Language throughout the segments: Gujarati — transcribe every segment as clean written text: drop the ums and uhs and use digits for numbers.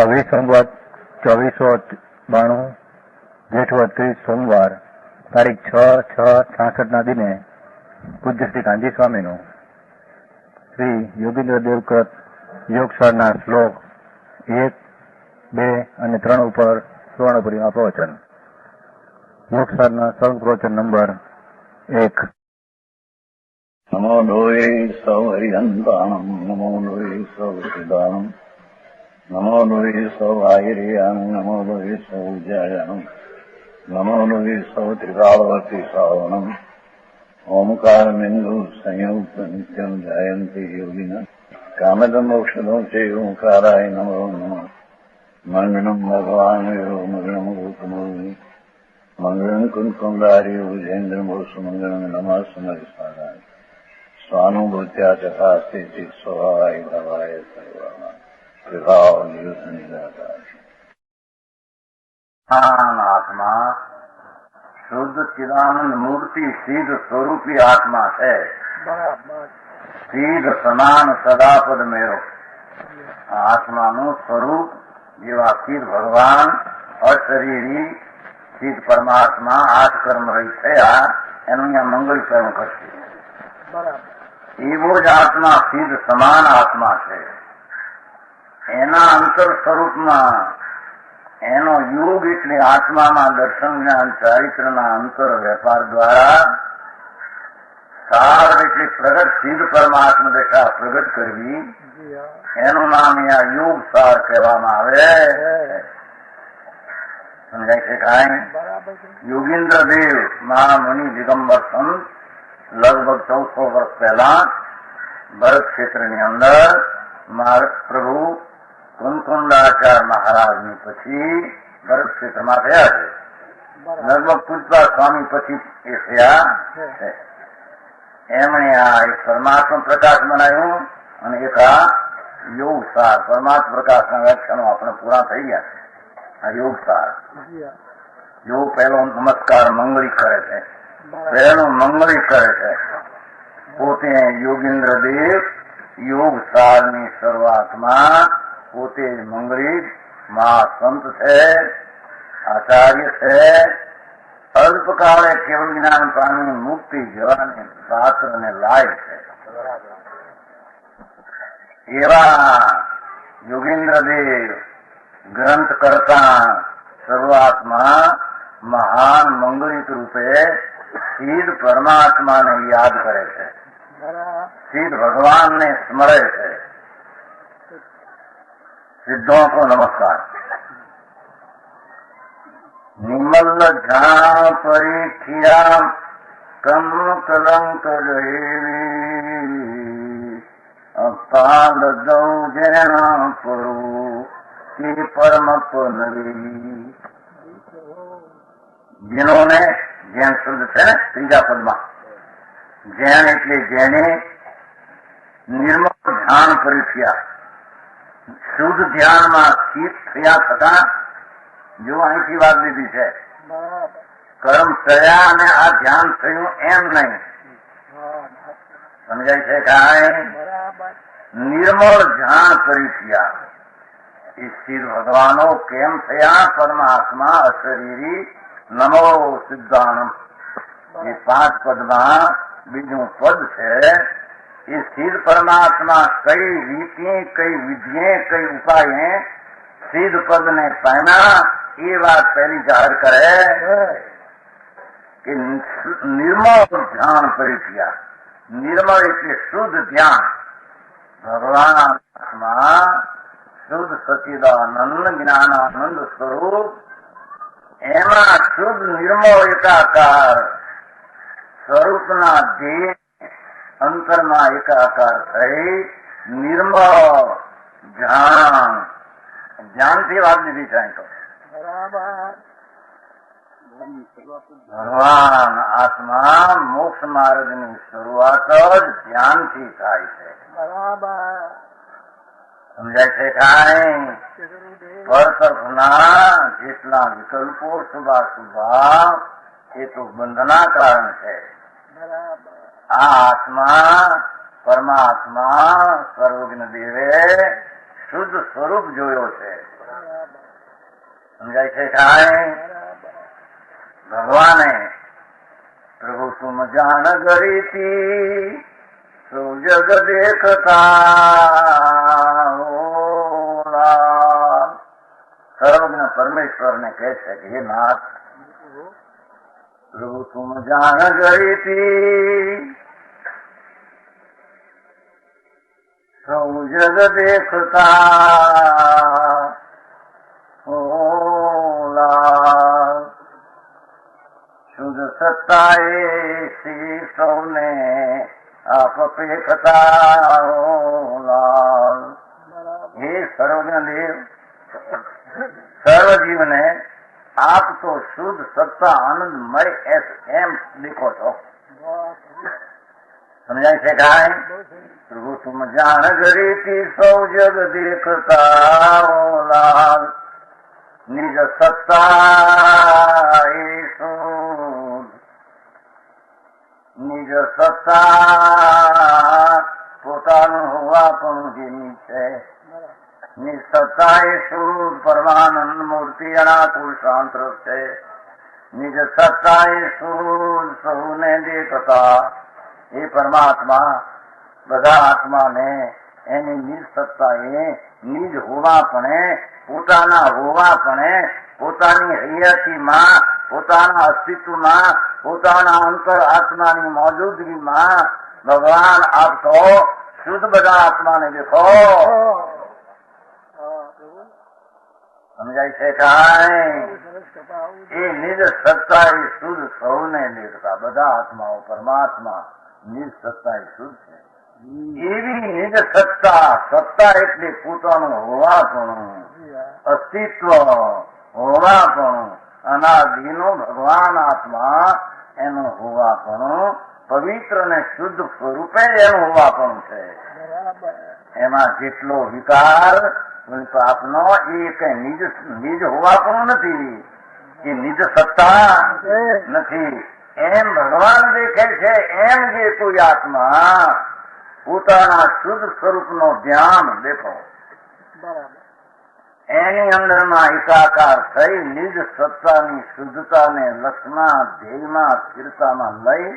20 સંવત 2492 જેઠવદ 30 સોમવાર તારીખ 6/6/66 ના દિને પૂજ્ય શ્રી કાંજી સ્વામીનું શ્રી યોગીન્દ્ર દેવકૃત યોગસારના શ્લોક 1, 2 અને 3 ઉપર સુવર્ણપુરીમાં પ્રવચન. યોગસારના સર્વ પ્રવચન નંબર 1. નમો લોહે સૌ હરિહંતાણમ નમો લોહે સૌ સિદ્ધાણમ નમો લોહે સૌ આયર્યાન નમો લોહે સૌ જયાનમ નમો લોહે સૌ ત્રિકાળવતી શ્રાવણમ ઓમકાર બિંદુ સંયુક્ત નિત્યમ જયંતિ યોગિન કામદમ મોક્ષદો છે ઓંકારાય નમો નમઃ. મંગળમ ભગવાન મંગળમ ગૌતમોની મંગળમ કુંકુંડારી ભુજેન્દ્ર મોક્ષ મંગળમ નમઃ સમરિસ્વાદાય સ્વાનુભૂત્યા તથા સ્થિતિ સ્વભાવાય ભવાય સર્વમાં વિભાવ નિયુત નિરાકાર. આત્મા શુદ્ધ ચિદાનંદ મૂર્તિ સિદ્ધ સ્વરૂપી આત્મા છે. સિદ્ધ સમાન સદાપદ મેરો આત્માનું સ્વરૂપ જેવા સિદ્ધ ભગવાન અશરીરી સિદ્ધ પરમાત્મા આઠ કર્મ રહી થયા એનું અહીંયા મંગળ કર્મ કરશે. એવો જ આત્મા સિદ્ધ સમાન આત્મા છે. એના અંતર સ્વરૂપમાં એનો યોગ એટલે આત્મામાં દર્શન જ્ઞાન ચારિત્રના અંતર વેપાર દ્વારા સાર એટલે પ્રગટ સિદ્ધ પરમાત્મા દશા પ્રગટ કરવી એનું નામ અહીંયા યોગ સાર કહેવામાં આવે. સમજાય છે કાંઈ? યોગીન્દ્ર દેવ મહામુનિ દિગંબર સંત લગભગ 1400 વર્ષ પહેલા ભરત ક્ષેત્રની અંદર પ્રભુ કુંકુંડાચાર્ય મહારાજની પછી ભરત ક્ષેત્રમાં થયા છે. લગભગ પૂજપા સ્વામી પછી એ થયા છે. એમણે આ એક પરમાત્મા પ્રકાશ બનાવ્યું અને એક આ યોગ સાર પરમાત્મા પ્રકાશના વ્યાખ્યાનો આપણે પૂરા થઈ ગયા છે. આ યોગ સાર યોગ પહેલો નમસ્કાર મંગળી કરે છે. પહેલું મંગળી કરે છે. પોતે યોગીન્દ્ર દેવ યોગ સારની શરૂઆતમાં પોતે મંગળી મહાસંત છે, આચાર્ય છે. અલ્પકાળે કેવળ જ્ઞાન પામી મુક્તિ જવાની પાત્રને લાય છે. એવા યોગીન્દ્ર દેવ ગ્રંથ કરતા શરૂઆતમાં મહાન મંગળિત રૂપે સિદ્ધ પરમાત્માને યાદ કરે છે, સિદ્ધ ભગવાનને સ્મરે છે. સિદ્ધોं को नमस्कार. નિમલ ઝાણ પરીખ્યા કમ કલંક લેવી અપાલ દૌ જેણા પરું તે પરમ પનવી. જેનોને જેન શબ્દ છે ને ત્રીજા પદમાં જેન એટલે જેને નિર્મળ ધ્યાન પરીખ્યા શુદ્ધ ધ્યાનમાં સ્થિત થયા થતા જો અહીંથી વાત લીધી છે કર્મ થયા અને આ ધ્યાન થયું એમ નહીં. સમજાય છે કાંઈ? નિર્મળ ધ્યાન પરીખ્યા એ સિદ્ધ ભગવાનો કેમ થયા? પરમાત્મા અશરીરી નમો સિદ્ધાણમ એ 5 પદમાં બીજું પદ છે. એ સિદ્ધ પરમાત્મા કઈ રીતે કઈ વિધિએ કઈ ઉપાયે સિદ્ધ પદને પામ્યા એ વાત પહેલી જાહેર કરે કે નિર્મળ ધ્યાન પરીખ્યા. નિર્મળ એટલે શુદ્ધ ધ્યાન. ભગવાન આત્મા શુદ્ધ સચિદાનંદ જ્ઞાનાનંદ સ્વરૂપ એમાં શુદ્ધ નિર્મળ એકાકાર સ્વરૂપના ધ્યેય અંતરમાં એકાકાર થઈ નિર્મળ ધ્યાનથી વાત લીધી છે. તો ભગવાન આત્મા મોક્ષ માર્ગની શરૂઆત જ ધ્યાનથી થાય છે. સમજાય છે કાંઈ? પર તરફના જેટલા વિકલ્પો શુભાશુભા એ તો બંધના કારણ છે. આ આત્મા પરમાત્મા સર્વજ્ઞ દેવે શુદ્ધ સ્વરૂપ જોયો છે. સમજાય છે કાંઈ? ભગવાને પ્રભુ તુમ જાણ ગરીતી સૌ જગ દેખતા ઓલા. સર્વજ્ઞ પરમેશ્વરને કહે છે કે હે નાથ, પ્રભુ તુમ જાણ ગરીતી સૌ જગ દેખતા ઓલા. શુદ્ધ સત્તાએ શ્રી સૌને આપ પેખતા ઓલા. હે સર્વજ્ઞ દેવ, સર્વજીવને આપ તો શુદ્ધ સત્તા આનંદમય એમ દેખો છો. સમજાય છે કાંઈ? પ્રભુ તુમ જાણ ગરીતી સૌ જગ દેખતા ઓલા. નિજ સત્તા એ શુદ્ધ, નિજ સત્તા પોતાનું હોવા પણ જેની છે. નિજ સત્તા એ શુદ્ધ પરમાનંદ મૂર્તિ અનાકુળ શાંત છે. નિજ સત્તા એ શુદ્ધ સૌને દેખતા. એ પરમાત્મા બધા આત્માને એની નિજ સત્તાએ નિજ હોવાપણે, પોતાના હોવાપણે, પોતાની હૈયાતીમાં, પોતાના અસ્તિત્વમાં, પોતાના અંતર આત્માની મોજૂદગીમાં ભગવાન આપ તો શુદ્ધ બધા આત્માને દેખો. સમજાય છે કાંઈ? એ નિજ સત્તા એ શુદ્ધ સૌને દેખતા. બધા આત્માઓ પરમાત્મા નિજ સત્તા એ શુદ્ધ છે. એવી નિજ સત્તા, સત્તા એટલે પોતાનું હોવાપણું, અસ્તિત્વ હોવાપણું, અનાદિનો ભગવાન આત્મા એનું હોવાપણું, પવિત્ર ને શુદ્ધ સ્વરૂપે એનું હોવાપણું છે. એમાં જેટલો વિકાર આપનો એ કઈ નિજ હોવાપણું નથી, એ નિજ સત્તા નથી. એમ ભગવાન દેખે છે. એમ જે કોઈ આત્મા પોતાના શુદ્ધ સ્વરૂપનો ધ્યાન દેખો, એની અંદરમાં એકાકાર થઈ નિજ સત્તાની શુદ્ધતાને લક્ષમાં, ધ્યેયમાં, સ્થિરતામાં લઈ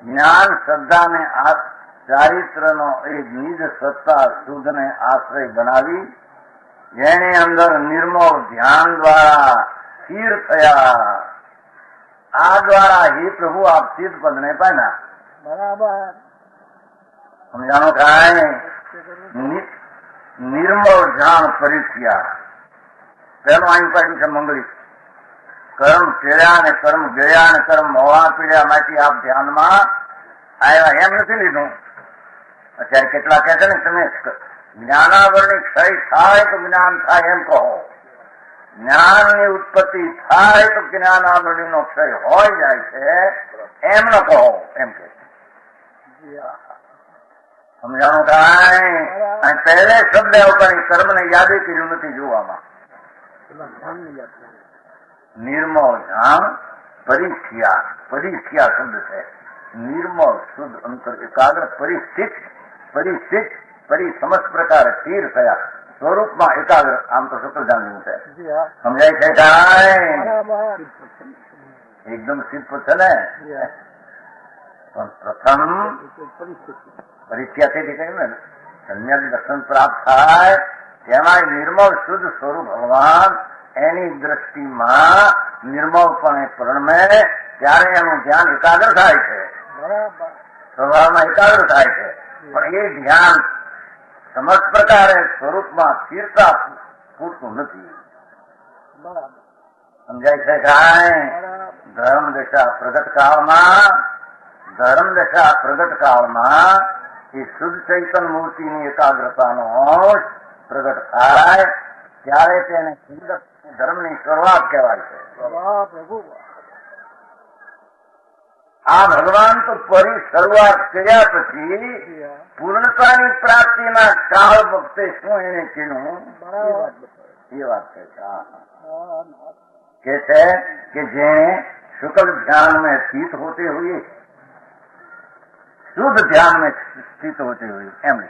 જ્ઞાન શ્રદ્ધાને ચારિત્રનો એ નિજ સત્તા શુદ્ધને આશ્રય બનાવી, જેની અંદર નિર્મળ ધ્યાન દ્વારા સ્થિર થયા. આ દ્વારા હે પ્રભુ આપ સિદ્ધ પદને પામ્યા. બરાબર સમજાણો કાંઈ? નિર્મળ જાણ પરિથ્યા. પેલું અહીં પાડ્યું છે મંગળી. કર્મ પીડ્યા ને કર્મ ગયા ને કર્મ હોવા પીડ્યા માંથી આપ ધ્યાનમાં આવ્યા એમ નથી લીધું. અત્યારે કેટલા કહે છે ને તમે જ્ઞાનાવરણી ક્ષય થાય તો જ્ઞાન થાય એમ કહો, જ્ઞાનની ઉત્પત્તિ થાય તો જ્ઞાનાવરણીનો ક્ષય હોય જાય છે એમ ન કહો, એમ કે સમજાણું કાંઈ? પહેલે શબ્દ ઉપર કર્મને યાદી કર્યું નથી જોવામાં. નિર્મળ જાણ પરિથ્યા. પરિથ્યા શબ્દ છે. નિર્મળ શુદ્ધ અંતર એકાગ્ર પરિસ્થિત સમસ્ત પ્રકારે સ્થિર થયા સ્વરૂપમાં એકાગ્ર. આમ તો સૂત્ર જાણવું છે. સમજાય છે કાંઈ? એકદમ સિદ્ધ છે ને. પણ પ્રથમ પરિથ્યાથી કહ્યું ને સમ્યક દર્શન પ્રાપ્ત થાય તેમાં નિર્મળ શુદ્ધ સ્વરૂપ ભગવાન એની દ્રષ્ટિમાં નિર્મળપણે પ્રણમે ત્યારે એનું ધ્યાન એકાગ્ર થાય છે, સ્વભાવમાં એકાગ્ર થાય છે. પણ એ ધ્યાન સમસ્ત પ્રકારે સ્વરૂપમાં સ્થિરતા પૂરતું નથી. સમજાય છે કાંઈ? ધર્મ દશા પ્રગટ કાળમાં એ શુદ્ધ ચૈતન્ય મૂર્તિની એકાગ્રતાનો અંશ પ્રગટ થાય ત્યારે તેને ધર્મની શરૂઆત કહેવાય છે. આ ભગવાન તો ફરી શરૂઆત કર્યા પછી પૂર્ણતાની પ્રાપ્તિના કાળ વખતે શું એને કીધું એ વાત છે. કે છે કે જેને शुक्ल ध्यान में स्थित होते हुए शुद्ध ध्यान में स्थित होते हुए एम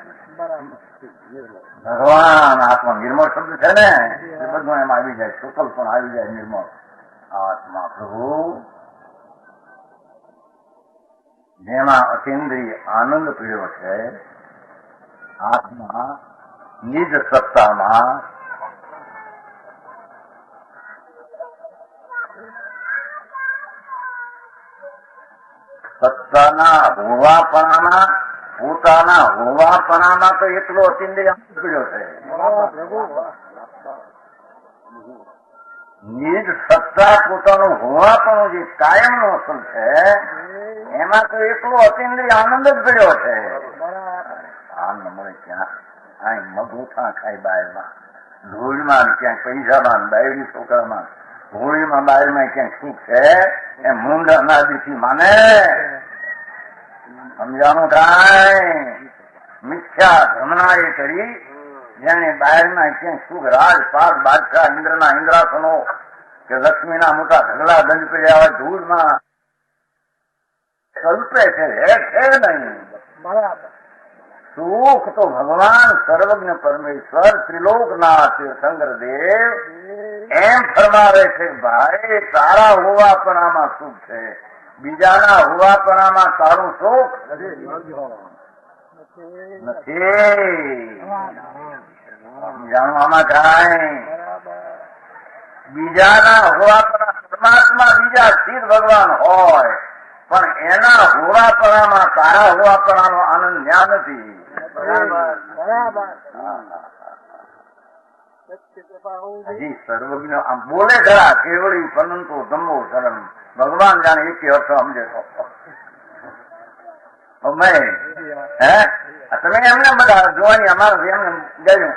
ભગવાન આત્મા નિર્મળ શબ્દ છે ને એ બધું એમ આવી જાય, સુકલ પણ આવી જાય, નિર્મળ આત્મા પ્રભુ જેમાં અતિન્દ્રિય આનંદ પીડ્યો છે, આત્મા નિજ સત્તામાં સત્તાના હોવાપણામાં, પોતાના હોવાપણામાં તો એટલો અતિન્દ્રિય પીડ્યો છે. નિજ સત્તા પોતાનું હોવાપણું જે કાયમનો અસલ છે એમાં તો એટલો અતિન્દ્રિય આનંદ જ પીડ્યો છે. આનંદ મળે ક્યાં? અહીં મગોથા ખાય બાયરમાં, ધૂળમાં ક્યાંક પૈસામાં, બાયડી છોકરામાં, હોળીમાં બાયરમાં ક્યાંક સુખ છે એ મૂંડ અનાદિથી માને. સમજાણું કાંઈ મિથ્યા ભ્રમણા એ કરી જેને બહારના ક્યાંક સુખ, રાજપાટ, બાદશાહ, ઇન્દ્રના ઇન્દ્રાસનો કે લક્ષ્મીના મોટા ઢગલા દંડ પડ્યા હોય ધૂળમાં કલ્પે છે, છે નહીં. સુખ તો ભગવાન સર્વજ્ઞ પરમેશ્વર ત્રિલોકના તીર્થંકર દેવ એમ ફરમાવે છે, ભાઈ તારા હોવાપણામાં સુખ છે, બીજાના હોવાપણામાં તારું સુખ નથી. જાણવામાં કાંઈ બીજાના હોવાપણા પરમાત્મા બીજા સ્થિર ભગવાન હોય પણ એના હોવાપણામાં તારા હોવાપણાનો આનંદ ન્યા નથી. હજી સર્વજ્ઞ આમ બોલે ખરા કેવળી પરંતુ ધમ્મો શરણ, ભગવાન જાણે એક અર્થ સમજે તો મેં હે તમે એમને બધા જોવાની અમારે એમને ગયું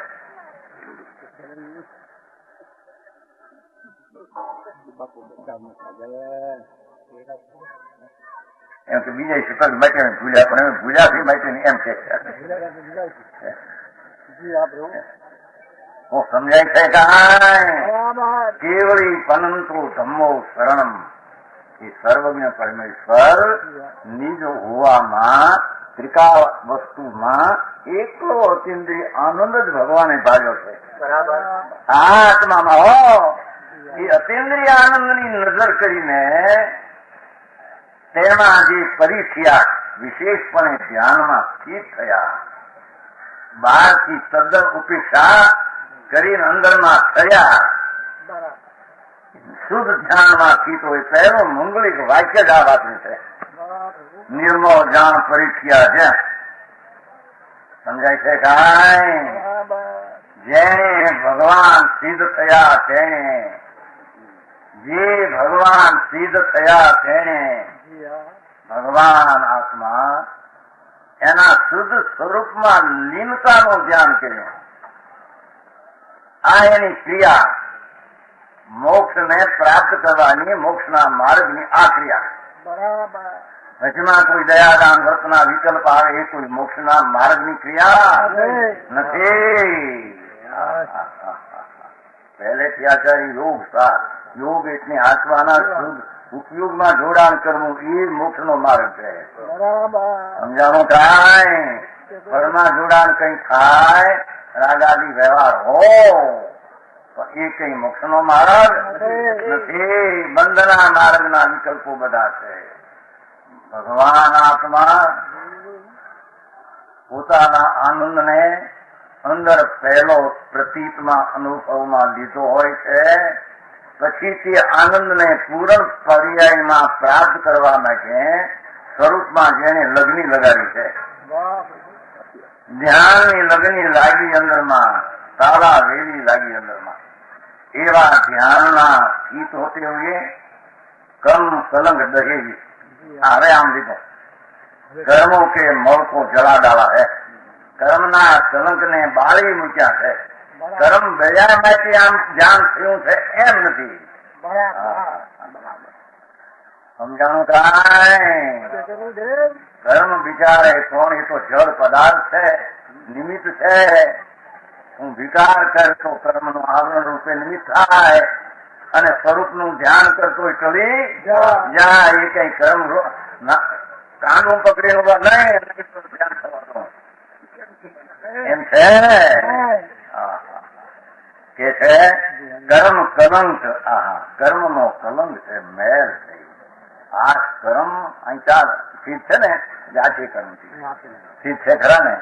એમ કે બીજા શિક્ષક માટે ભૂલ્યા પણ એમ ભૂલ્યાથી માટે એમ છે. હું સમજાય છે કાંઈ કેવળી પરંતુ ધમ્મો શરણમ એ સર્વજ્ઞ પરમેશ્વર નિજ હોવામાં ત્રિકા વસ્તુમાં એકલો અતિન્દ્રિય આનંદ જ ભગવાને ભાગ્યો છે. આત્મામાં હો એ અતિન્દ્રિય આનંદની નજર કરીને તેમાં જે પરીખ્યા વિશેષપણે ધ્યાનમાં સ્થિત થયા, બહારથી તદ્દન ઉપેક્ષા કરીને અંદરમાં થયા, શુદ્ધ ધ્યાનમાં સ્થિત હોય પહેલું મંગલિક વાક્ય જ આ વાતનું છે. નિર્મળ જાણ પરીખ્યા જ્યાં સમજાય છે કાંઈ જેને ભગવાન સિદ્ધ થયા તેને, જે ભગવાન સિદ્ધ થયા તેને ભગવાન આત્મા એના શુદ્ધ સ્વરૂપમાં લીનતાનું ધ્યાન કર્યું. આ એની ક્રિયા મોક્ષને પ્રાપ્ત કરવાની, મોક્ષના માર્ગની આ ક્રિયા. વચમાં કોઈ દયાદાન વ્રતના વિકલ્પ આવે એ કોઈ મોક્ષના માર્ગની ક્રિયા નથી. પહેલેથી આચાર્ય યોગ સાર, યોગ એટલે આત્માના શુદ્ધ ઉપયોગમાં જોડાણ કરવું એ મોક્ષનો માર્ગ છે. સમજાણું કાંઈ ફળમાં જોડાણ કઈ થાય, રાગાદી વ્યવહાર હો પણ એ કઈ મોક્ષનો માર્ગ નથી. બંધના માર્ગના વિકલ્પો બધા છે. ભગવાન આત્મા પોતાના આનંદને અંદર પહેલો પ્રતીતમાં અનુભવમાં લીધો હોય છે, પછી તે આનંદને પૂર્ણ પર્યાયમાં પ્રાપ્ત કરવા માટે સ્વરૂપમાં જેને લગ્ની લગાડી છે, ધ્યાનની લગ્ની લાગી અંદરમાં, તાળા વેલી લાગી અંદરમાં, એવા ધ્યાનના સ્થિત હોતે હુએ કર્મ કલંક દહેજી. હવે આમ લીધો કર્મો કે મળ કો જલા ડાલા હે, કર્મના કલંક ને બાળી મૂક્યા છે. કર્મ દયા માટે આમ ધ્યાન થયું છે એમ નથી. સમજાણું કાંઈ કર્મ બિચારે કોણ? એ તો જળ પદાર્થ છે, નિમિત્ત છે. હું વિકાર કરતો કર્મનું આવરણ રૂપે નિમિત્ત થાય અને સ્વરૂપનું ધ્યાન કરતો ટળી જાય. એ કઈ કર્મ કાંડું પકડીને નહીં ધ્યાન થવાનું. છે કે છે કર્મ કલંક. કર્મનો કલંક છે, મેલ છે. આ કર્મ અહીં ચીજ છે ને, આખી કર્મ ચીજ છે ખરા ને,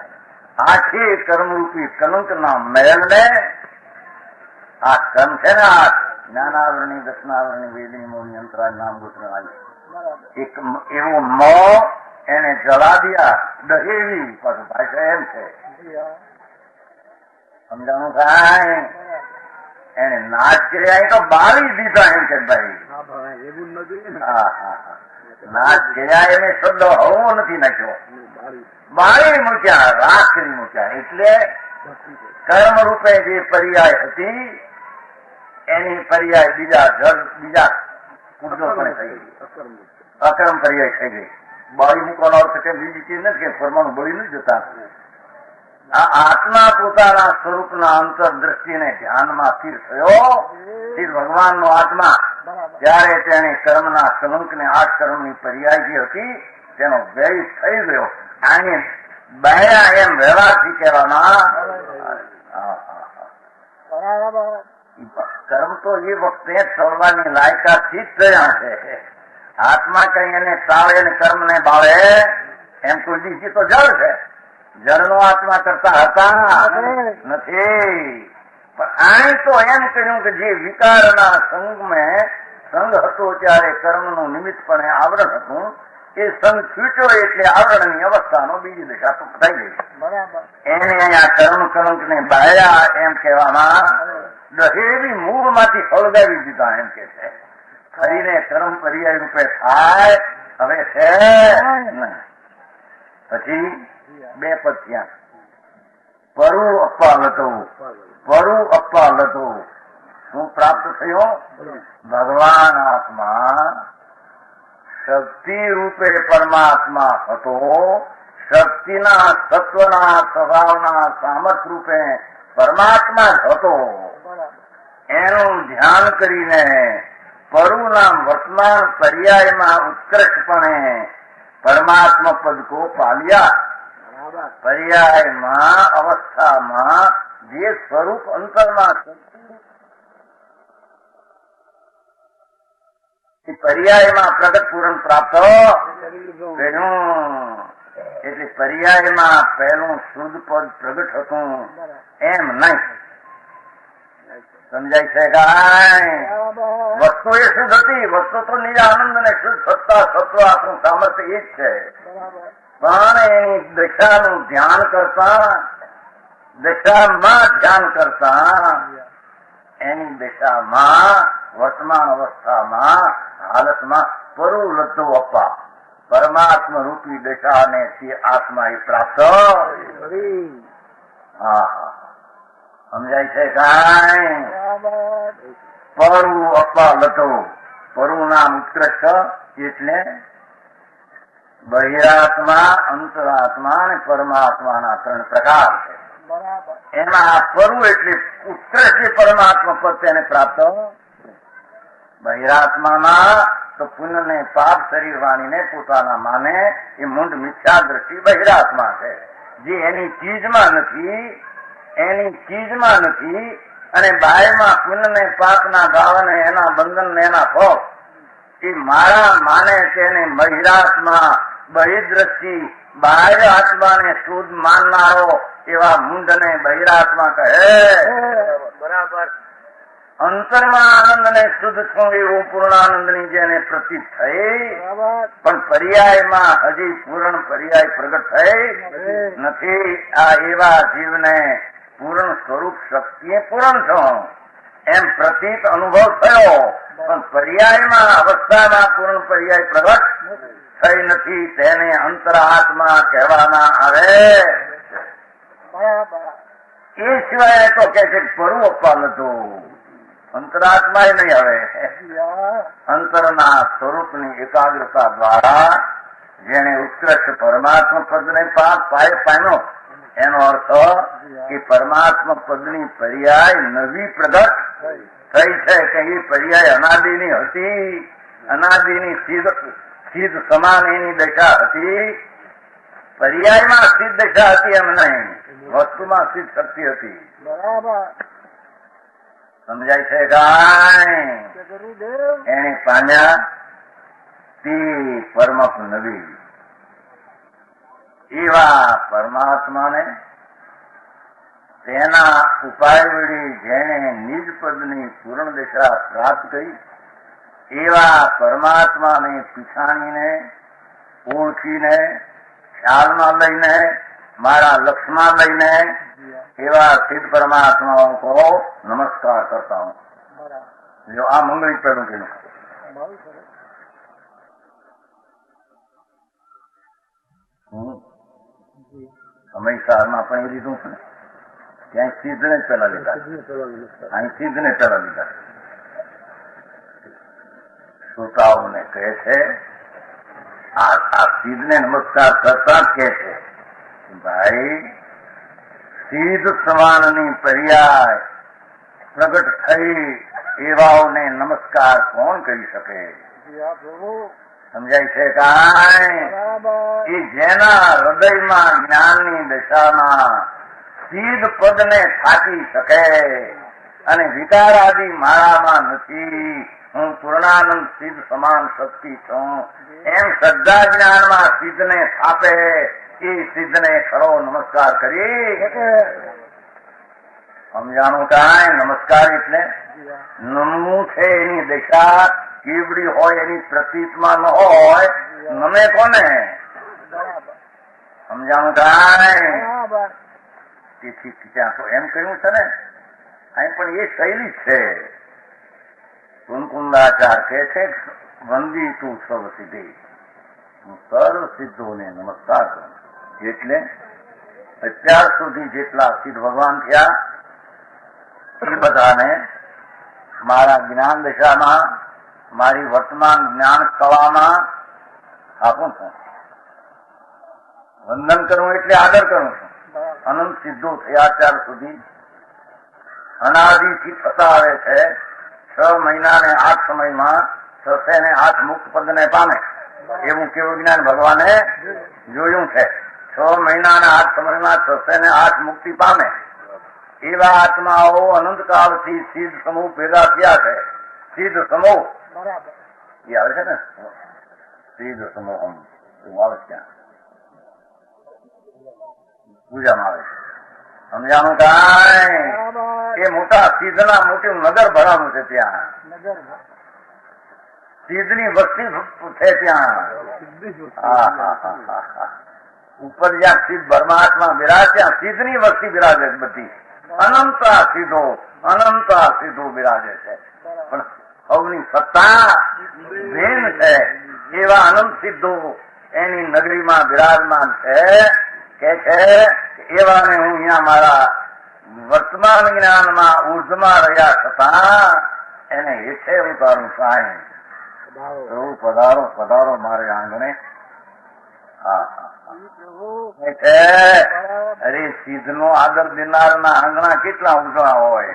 આખી કર્મરૂપી કલંકના મેલને આ કર્મ છે ને, આ જ્ઞાનાવરણી, દર્શનાવરણી, વેદની, મૌની, અંતરાજ, નામ, ગોત્ર એક એવો મોહ એને જલા દિયા, દહેવી પાછું ભાષા એમ છે. સમજાણું થાય? એને નાચ કર્યા તો બાળી દીધા એમ કે ભાઈ. નાચ કર્યા એને શબ્દ હળવો નથી નાખ્યો, બાળી મૂક્યા, રાખ કરી મૂક્યા. એટલે કર્મ રૂપે જે પર્યાય હતી એની પર્યાય બીજા કુદરત પણ થઈ ગઈ, અકર્મ પર્યાય થઈ ગઈ. બાળી મૂકવાનો અર્થ કે બીજી ચીજ નથી કે પરમાણુ બળી નથી જતા. આ આત્મા પોતાના સ્વરૂપના અંતરદ્રષ્ટિને ધ્યાનમાં સ્થિર થયો, સ્થિર ભગવાનનો આત્મા, ત્યારે તેને કર્મના કલંકને આઠ કર્મની પર્યાય જે હતી તેનો વ્યય થઈ ગયો. આને બહેરા એમ વ્યવહારથી કહેવામાં. કર્મ તો એ વખતે ચલવાની લાયકાતથી જ થયા છે. આત્મા કઈ એને તાળે ને કર્મને બાળે એમ કોઈ દીધી તો જળ છે. જળનો આત્મા કરતા હતા નથી. પણ અહીં તો એમ કહ્યું કે જે વિકારના સંગ હતો ત્યારે કર્મનું નિમિત્તપણે આવરણ હતું, એ સંગ છૂટ્યો એટલે આવરણની અવસ્થાનો બીજી દિશા તો થઈ ગઈ. એને અહીંયા કર્મ કલંકને બાળ્યા એમ કહેવામાં. દહેવી મૂળમાંથી ફળગાવી દીધા એમ કે છે. ફરીને કર્મ પર્યાય રૂપે થાય હવે છે નહીં. પછી બે પદ ત્યાં પરુ અપ્પા લતો, પરુ અપ્પા લતો. શું પ્રાપ્ત થયો? ભગવાન આત્મા શક્તિ રૂપે પરમાત્મા હતો. શક્તિના તત્વના સ્વભાવના સામર્થ રૂપે પરમાત્મા જ હતો. એનું ધ્યાન કરીને પરુના વર્તમાન પર્યાયમાં ઉત્કૃષ્ટપણે પરમાત્મા પદ કો પાલ્યા. પર્યાયમાં અવસ્થામાં જે સ્વરૂપ અંતરમાં પર્યાયમાં પ્રગટ પૂરણ પ્રાપ્ત કર્યું. એટલે પર્યાયમાં પહેલું શુદ્ધ પદ પ્રગટ હતું એમ નહીં. સમજાય છે કાંઈ? વસ્તુ એ શુદ્ધ હતી. વસ્તુ તો નિજ આનંદ ને શુદ્ધ સત્તા સત્વ આપણું સામર્થ્ય એ જ છે. પણ એની દશાનું ધ્યાન કરતા, દશામાં ધ્યાન કરતા, એની દશામાં વર્તમાન અવસ્થામાં હાલતમાં પરુ લતો અપ્પા પરમાત્મા રૂપી દશાને તે આત્મા એ પ્રાપ્ત. સમજાય છે કાંઈ? પરુ અપ્પા લતો. પરુ નામ ઉત્કૃષ્ટ એટલે બહિરાત્મા, અંતરાત્મા અને પરમાત્માના ત્રણ પ્રકાર છે. એમાં પરુ એટલે ઉત્કૃષ્ટ પરમાત્મા પદ તેને પ્રાપ્ત. બહિરાત્મામાં તો પુણ્યને પાપ શરીર વાણીને પોતાના માને એ મૂંડ મિથ્યા દ્રષ્ટિ બહિરાત્મા છે, જે એની ચીજમાં નથી, એની ચીજમાં નથી. અને બાહ્યમાં પુણ્યને પાપના ભાવને એના બંધન એના ભોગ એ મારા માને તેને બહિરાત્મા, બહિર્દ્રષ્ટિ, બાહ્ય આત્માને શુદ્ધ માનનારો એવા મૂંઢને બહિરાત્મા કહે. બરાબર. અંતરમાં આનંદને શુદ્ધ છું એવું પૂર્ણાનંદની જેને પ્રતીત થઈ, પણ પર્યાયમાં હજી પૂર્ણ પર્યાય પ્રગટ થઈ નથી. આ એવા જીવને પૂર્ણ સ્વરૂપ શક્તિએ પૂર્ણ છો એમ પ્રતીત અનુભવ થયો, પણ પર્યાયમાં અવસ્થામાં પૂર્ણ પર્યાય પ્રગટ થઈ નથી. તેને અંતરાત્મા કહેવામાં આવે. એ સિવાય તો કે છે પરુ અપ્પા લતો. અંતરાત્મા એ નહીં. હવે અંતરના સ્વરૂપની એકાગ્રતા દ્વારા જેને ઉત્કૃષ્ટ પરમાત્મા પદને પામ્યો, એનો અર્થ કે પરમાત્મા પદની પર્યાય નવી પ્રગટ થઈ છે કે એ પર્યાય અનાદિની હતી. અનાદિની સિદ્ધ સમાન એની દશા હતી. પર્યાયમાં સિદ્ધ દશા હતી એમ નહીં. વસ્તુમાં સિદ્ધ શક્તિ હતી. બરાબર. સમજાય છે કાંઈ? કે ગુરુદેવ એને પામ્યા તે પરમપ નવી એવા પરમાત્માને તેના ઉપાય વળી જેને નિજ પદની પૂર્ણ દિશા પ્રાપ્ત કરી એવા પરમાત્માને પીછાણીને ઓળખીને ખ્યાલમાં લઈને મારા લક્ષમાં લઈને એવા સિદ્ધ પરમાત્માઓ કો નમસ્કાર કરતા હું. બરાબર. જો આ મંગળી પેલું કીધું. બહુ સરસ. સમયસારમાં પણ એ લીધું છે ને ત્યાં સિદ્ધને જ પેલા લીધા, અહીં સિદ્ધને પેલા લીધા. શ્રોતાઓને કહે છે આ સિદ્ધને નમસ્કાર કરતા જ કહે છે ભાઈ સિદ્ધ સમાનની પર્યાય પ્રગટ થઈ એવાઓને નમસ્કાર કોણ કરી શકે? પ્રભુ સમજાય છે કાંઈ? બરાબર. એ જેના હૃદયમાં જ્ઞાનની દશામાં સિદ્ધ પદને થાકી શકે અને વિકારાદી માળામાં નથી, હું પૂર્ણાનંદ સિદ્ધ સમાન શક્તિ છું એમ શ્રદ્ધા જ્ઞાનમાં સિદ્ધને થાપે એ સિદ્ધને ખરો નમસ્કાર કરી. સમજાણું કાંઈ? નમસ્કાર એટલે નમવું છે એની દશા કેવડી હોય એની પ્રતીતમાં ન હોય, નમે કોને? બરાબર. સમજાણું કાંઈ? બરાબર. તેથી ત્યાં તો એમ કહ્યું છે ને, અહીં પણ એ શૈલી જ છે. કુંકુંદાચાર કહે છે વંદી તું સર્વ સિદ્ધિ, હું સર્વ સિદ્ધોને નમસ્કાર કરું. એટલે અત્યાર સુધી જેટલા સિદ્ધ ભગવાન થયા એ બધાને મારા જ્ઞાન દશામાં મારી વર્તમાન જ્ઞાન કળામાં આપું છું. વંદન કરવું એટલે આદર કરું છું. અનંત સિદ્ધો થયા અત્યાર સુધી અનાદિથી થતા આવે છે. 6 મહિના ને 8 સમયમાં 6 ને 8 મુક્ત પદને પામે એવું કેવું જ્ઞાન ભગવાને જોયું છે. 6 મહિના ને 8 સમયમાં 6 ને 8 મુક્તિ પામે એવા આત્માઓ અનંતકાળથી સિદ્ધ સમૂહ ભેગા થયા છે. સિદ્ધ સમૂહ બરાબર. એ આવે છે ને, સિદ્ધ સમૂહ એવું આવે છે ત્યાં પૂજામાં આવે છે. સમજાણું કાંઈ? બરાબર. એ મોટા સિદ્ધના મોટું નગર ભરાનું છે ત્યાં. નગર સિદ્ધની વસ્તી છે ત્યાં. સિદ્ધિ ઉપર જ્યાં સિદ્ધ પરમાત્મા બિરાજ ત્યાં સિદ્ધની વસ્તી બિરાજે છે બધી. અનંતા સિદ્ધો બિરાજે છે. પણ સૌની સત્તા ભેન છે એવા અનંત સિદ્ધો એની નગરીમાં બિરાજમાન છે. કે છે એવાને હું અહીંયા મારા વર્તમાન જ્ઞાનમાં ઉર્ધમાં રહ્યા છતાં એને હેઠે ઉતારું સાંઈ. એવું પધારો પધારો મારે આંગણે. હા અરે સિદ્ધ નો આદર દેનારના આંગણા કેટલા ઉજળા હોય.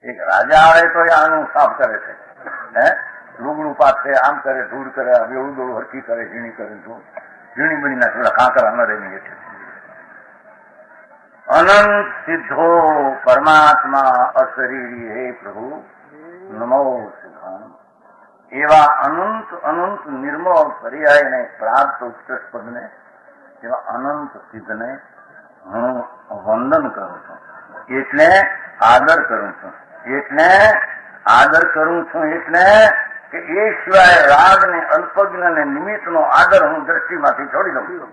એક રાજા આવે તો એ આંગણું સાફ કરે છે, લુગડું પાથરે, આમ કરે, ધૂળ કરે, બેવડું દોડું હરકી કરે, ઝીણી કરે, ઝીણી બની ના થોડા કાંકરા ન રહી છે. અનંત સિદ્ધો પરમાત્મા અશરીરી હે પ્રભુ નમો સિદ્ધાન એવા અનંત અનંત નિર્મળ પર્યાયને પ્રાપ્ત ઉત્કૃષ્ટ પદને એવા અનંત સિદ્ધને હું વંદન કરું છું. એટલે આદર કરું છું. એટલે કે એ સિવાય રાગ ને અલ્પજ્ઞ ને નિમિત્ત નો આદર હું દ્રષ્ટિમાંથી છોડી દઉં છું.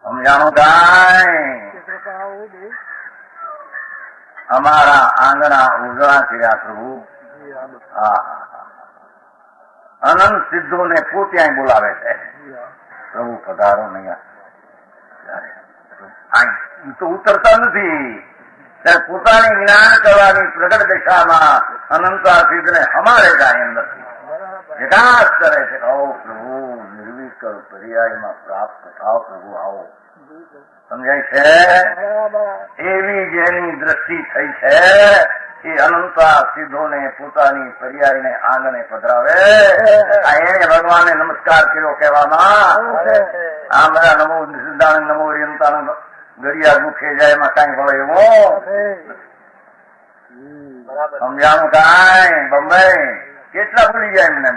સમજાણું કાંઈ? અમારા આંગણા ઉજળા કર્યા પ્રભુ. અનંત સિદ્ધોને પોત્યાંય બોલાવે છે. પ્રભુ પધારો નહીં તો ઉતરતા નથી. ત્યારે પોતાની જ્ઞાન કરવાની પ્રગટ દિશામાં અનંતા સિદ્ધને અમારે કાંઈ નથી વિકાસ કરે છે. આવો પ્રભુ નિર્વિકલ્પ પર્યાયમાં પ્રાપ્ત થાવ પ્રભુ આવો. સમજાય છે? એવી જેની દ્રષ્ટિ થઈ છે એ અનંતા સિદ્ધોને પોતાની પર્યાયને આંગણે પધરાવે આ એને ભગવાને નમસ્કાર કર્યો કહેવામાં આ બધા નમો સિદ્ધાંત નમો રિયંતાન ગળિયા દુખે જાય એમાં કઈ વળે એવો સમજાણું કાંઈ બંબાઈ કેટલા ભૂલી જાય એમને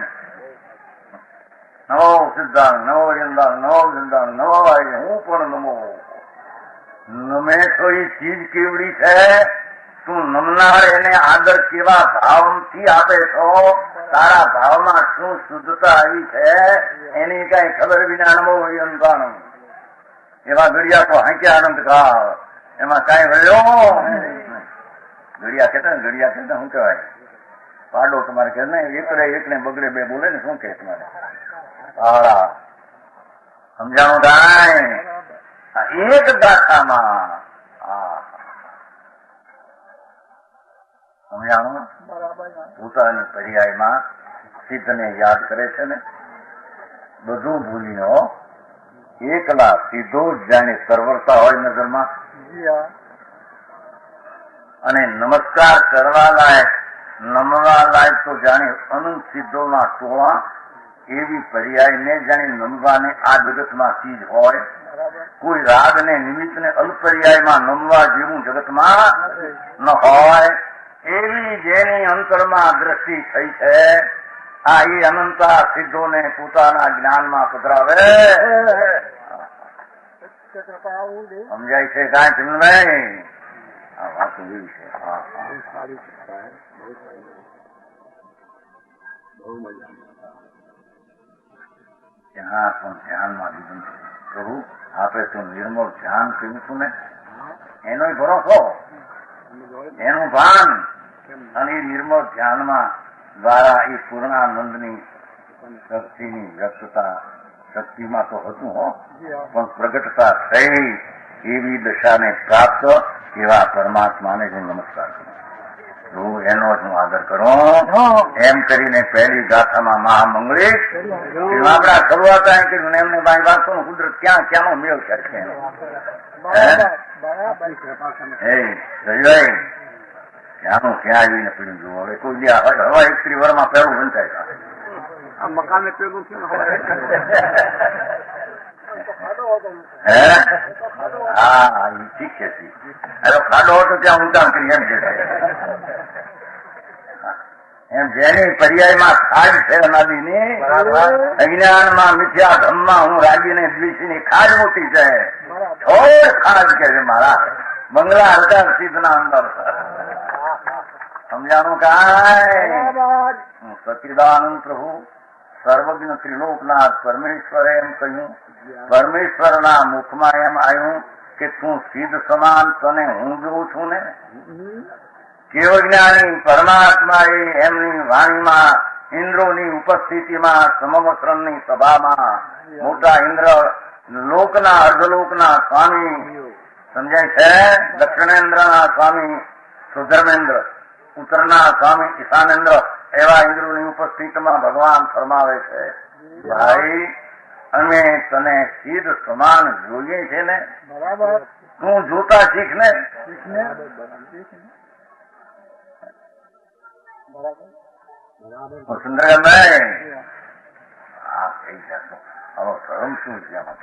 નવો સિદ્ધાંત નવો રિયંતાન નવો સિદ્ધાંત નવો આવી હું પણ નમો નમે તો એ ચીજ કેવડી છે તું નમનાર એને આદર કેવા ભાવથી આપે છો તારા ભાવમાં શું શુદ્ધતા આવી છે એની કઈ ખબર વિના નમો રિયંતાન એવા ઘડિયા તો હાંક્યા આનંદ કાળ એમાં કઈ વળ્યો ઘડિયા કહેતા ને ઘડિયા કહેતા શું કહેવાય પાડો તમારે કે ને એકને બગડે બે બોલે ને શું કે તમારે પાડા સમજાણું કાંઈ એક ગાથામાં સમજાણું પોતાની પર્યાયમાં સિદ્ધને યાદ કરે છે ને બધું ભૂલીનો એકલા સીધો જ જાણે સરવરતા હોય નજરમાં અને નમસ્કાર કરવા લાયક નમવા લાયક તો જાણે અનંત સિદ્ધોના ટોળા એવી પર્યાયને જાણે નમવાને આ જગતમાં ચીજ હોય કોઈ રાગને નિમિત્તને અલ્પર્યાયમાં નમવા જેવું જગતમાં ન હોય એવી જેની અંતરમાં દ્રષ્ટિ થઈ છે આ એ અનંતા સિદ્ધોને પોતાના જ્ઞાનમાં પધરાવે સમજાય છે કાંઈ ચિન્મય આ વાત એવી છે ત્યાં પણ ધ્યાનમાં લીધું છે પ્રભુ આપણે તો નિર્મળ ધ્યાન કર્યું છું ને એનો ભરોસો એનું ભાન અને એ નિર્મળ ધ્યાનમાં દ્વારા એ પૂર્ણાનંદની શક્તિની વ્યક્તતા શક્તિમાં તો હતું હો પણ પ્રગટતા થઈ એવી દશાને પ્રાપ્ત એવા પરમાત્માને જ નમસ્કાર કરું એનો જ હું આદર કરું એમ કરીને પહેલી ગાથામાં મહામંગળી આપણા શરૂઆત કર્યું ને એમને બાઈ વાતો કુદરત ક્યાં ક્યાંનો મેળ છે ક્યાંનું ક્યાં આવીને પીડ્યું જોવું હવે કોઈ હવા એક ત્રિવરમાં પહેલું બંધાય આ મકાન પેલું છે હા ઠીક છે અરે ખાડો હતો ત્યાં ઊંચાણ કરી એમ છે એમ જેની પર્યાયમાં ખાજ છે નદીની અજ્ઞાનમાં મિથ્યા ધમમાં હું રાગીને દ્વિષની ખાજ મોટી છે થોડ ખાજ કે છે મારા બંગલા હતા સિદ્ધના અંદર સમજાણું કાંઈ સચિદાનંદ પ્રભુ સર્વજ્ઞ ત્રિલોકનાથ પરમેશ્વરે એમ કહ્યું પરમેશ્વરના મુખમાં એમ આવ્યું કે તું સિદ્ધ સમાન તને હું જોઉં છું ને કેવજ્ઞાની પરમાત્મા એ એમની વાણીમાં ઇન્દ્રોની ઉપસ્થિતિમાં સમવસ્ત્રની સભામાં મોટા ઇન્દ્ર લોકના અર્ધલોકના સ્વામી સમજાય છે દક્ષિણેન્દ્રના સ્વામી સુધર્મેન્દ્ર ઉત્તરના સ્વામી ઈશાનેન્દ્ર એવા ઇન્દ્રોની ઉપસ્થિતિમાં ભગવાન ફરમાવે છે ભાઈ અમે તને સિદ્ધ સમાન જોઈએ છે ને બરાબર તું જોતા શીખ ને સુંદરભાઈ હા કઈ જતો હવે શરમ શું છે આમાં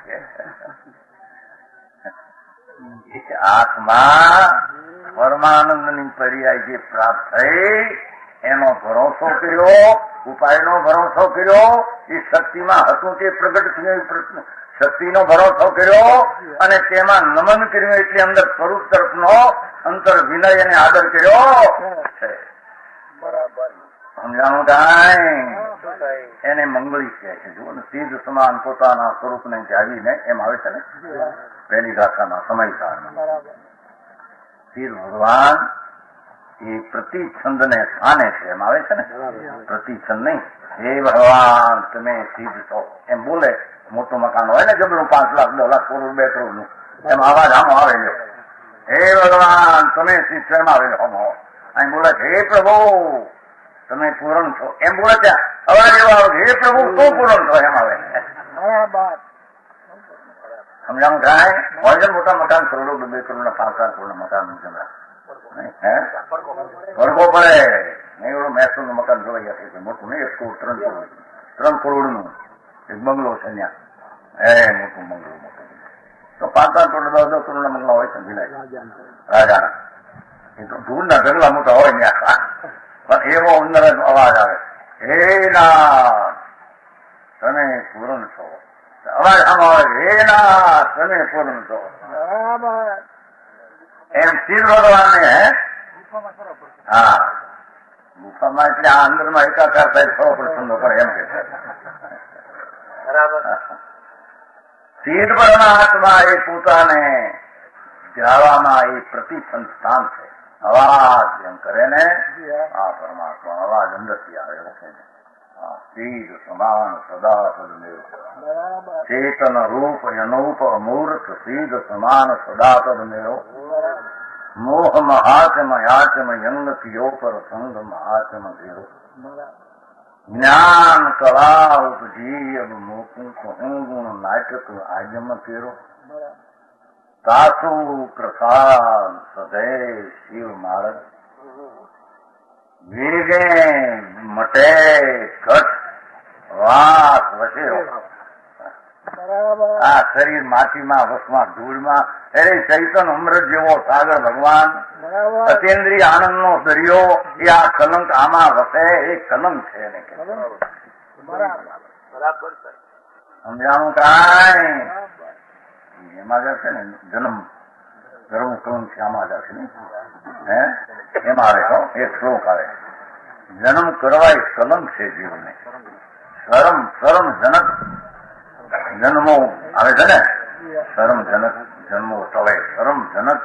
છે આત્મા પરમાનંદની પર્યાય જે પ્રાપ્ત થઈ એનો ભરોસો કર્યો ઉપાયનો ભરોસો કર્યો એ શક્તિમાં હતું તે પ્રગટ થયું શક્તિનો ભરોસો કર્યો અને તેમાં નમન કર્યું એટલે અંદર સ્વરૂપ તરફનો અંતર વિનય અને આદર કર્યો છે સમજાણું કાંઈ એને મંગળી કહે છે જુઓ ને સિદ્ધ સમાન પોતાના સ્વરૂપને જાળવીને એમ આવે છે ને પહેલી ગાથામાં સમયકાળમાં સિદ્ધ ભગવાન એ પ્રતિછંદને સ્થાને છે એમ આવે છે ને પ્રતિછંદ નહીં હે ભગવાન તમે સિદ્ધ છો એમ બોલે મોટું મકાન હોય ને જબરું 5 લાખ 10 લાખ કરોડ 2 કરોડ નું એમ અવાજ આમ આવે છે હે ભગવાન તમે સિદ્ધ છો એમ આવે અહીં બોલે હે પ્રભુ તમે પૂરણ છો એમ બોલે ત્યાં અવાજ એવો આવે હે પ્રભુ તું પૂરણ છો એમ આવે સમજાણું થાય હોય છે મોટા મકાન કરોડો 2 કરોડ 5 લાખ કરોડ મકાન ભરવો પડે નહીં. એવડું મહેસૂલ નું મકાન જોવાઈ આપે છે મોટું નહીં, 1 કરોડ 3 કરોડ નું એક બંગલો છે ત્યાં. મોટું બંગલો મોટું તો 5-5 કરોડ 10-10 કરોડ ના બંગલા હોય છે રાજાના. એ તો ધૂળના ઢગલા મોટા હોય ત્યાં, પણ એવો અંદર જ અવાજ આવે, હે નાથ તને પૂર્ણ છો. અવાજ આમ આવે, હે નાથ તને પૂર્ણ છો. એમ શિવ ભગવાનને હા ગુફામાં એટલે આ અંદરમાં એકાકાર થાય ખબર પ્રસંગ પડે એમ કે શિવ પરમાત્મા એ પોતાને જાળવામાં એ પ્રતિસંસ્થાન છે. અવાજ એમ કરે ને આ પરમાત્મા અવાજ અંદરથી આવે એવો છે. સીધ સમાન સદા સદમેવ ચેતન રૂપ અનૂપ અમૂર્ત સીધ સમાન સદા સદમેવ મોહ મહાત્મ યાચમ યંગ પિયો પર સંગ મહાત્મ દેવ જ્ઞાન કળા ઉપજીવ મોકું કહું ગુણ નાટક આજમ કેરો સાસુ પ્રસાદ સદૈવ શિવ માર્ગ વેગે મટે ઘટ વાસ વસે. આ શરીર માટીમાં વસમાં ધૂળમાં અરે ચૈતન અમૃત જેવો સાગર ભગવાન અતેન્દ્રિય આનંદ નો દરિયો એ આ કલંક આમાં વસે એ કલંક છે ને સમજાણું કાંઈ એમાં જશે ને જન્મ કલંક છે આમાં જશે ને એમાં આવે તો એક શ્લોક આવે જન્મ કરવાય કલંક છે જીવને શરમ જનક જન્મો આવે છે ને શરમ જનક જન્મો ટળે શરમ જનક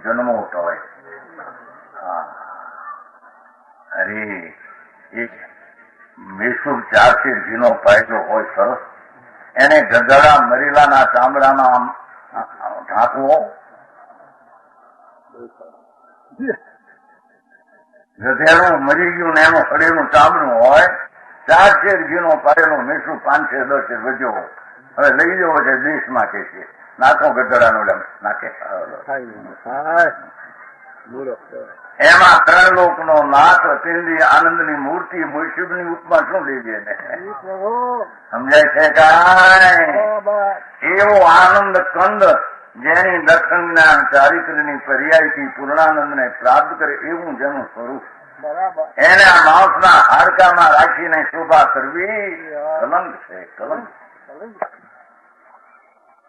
જન્મો ટળે. અરે એક મેસુર 4 ઘીનો પાયલો હોય સરસ એને ગધડા મરેલાના ચામડામાં ઢાંકવો. ગધેડું મરી ગયું ને એનું શરીરનું ચામડું હોય 4 ઘીનો પાયેલો મેસુર 5-10 વધ્યો હવે લઈ જવો છે દેશમાં કે છે નાખો ગધડાનો નાખે એમાં 3 લોકનો નાથ અતિન્દ્રિય આનંદની મૂર્તિ મુર્શિદની ઉપમા શું લેજે ને સમજાય છે કાંઈ? એવો આનંદ કંદ જેની દર્શન જ્ઞાન ચારિત્રની પર્યાયથી પૂર્ણાનંદને પ્રાપ્ત કરે એવું જેનું સ્વરૂપ એને આ માણસના હાડકામાં રાખીને શોભા કરવી કલંક છે કલંક.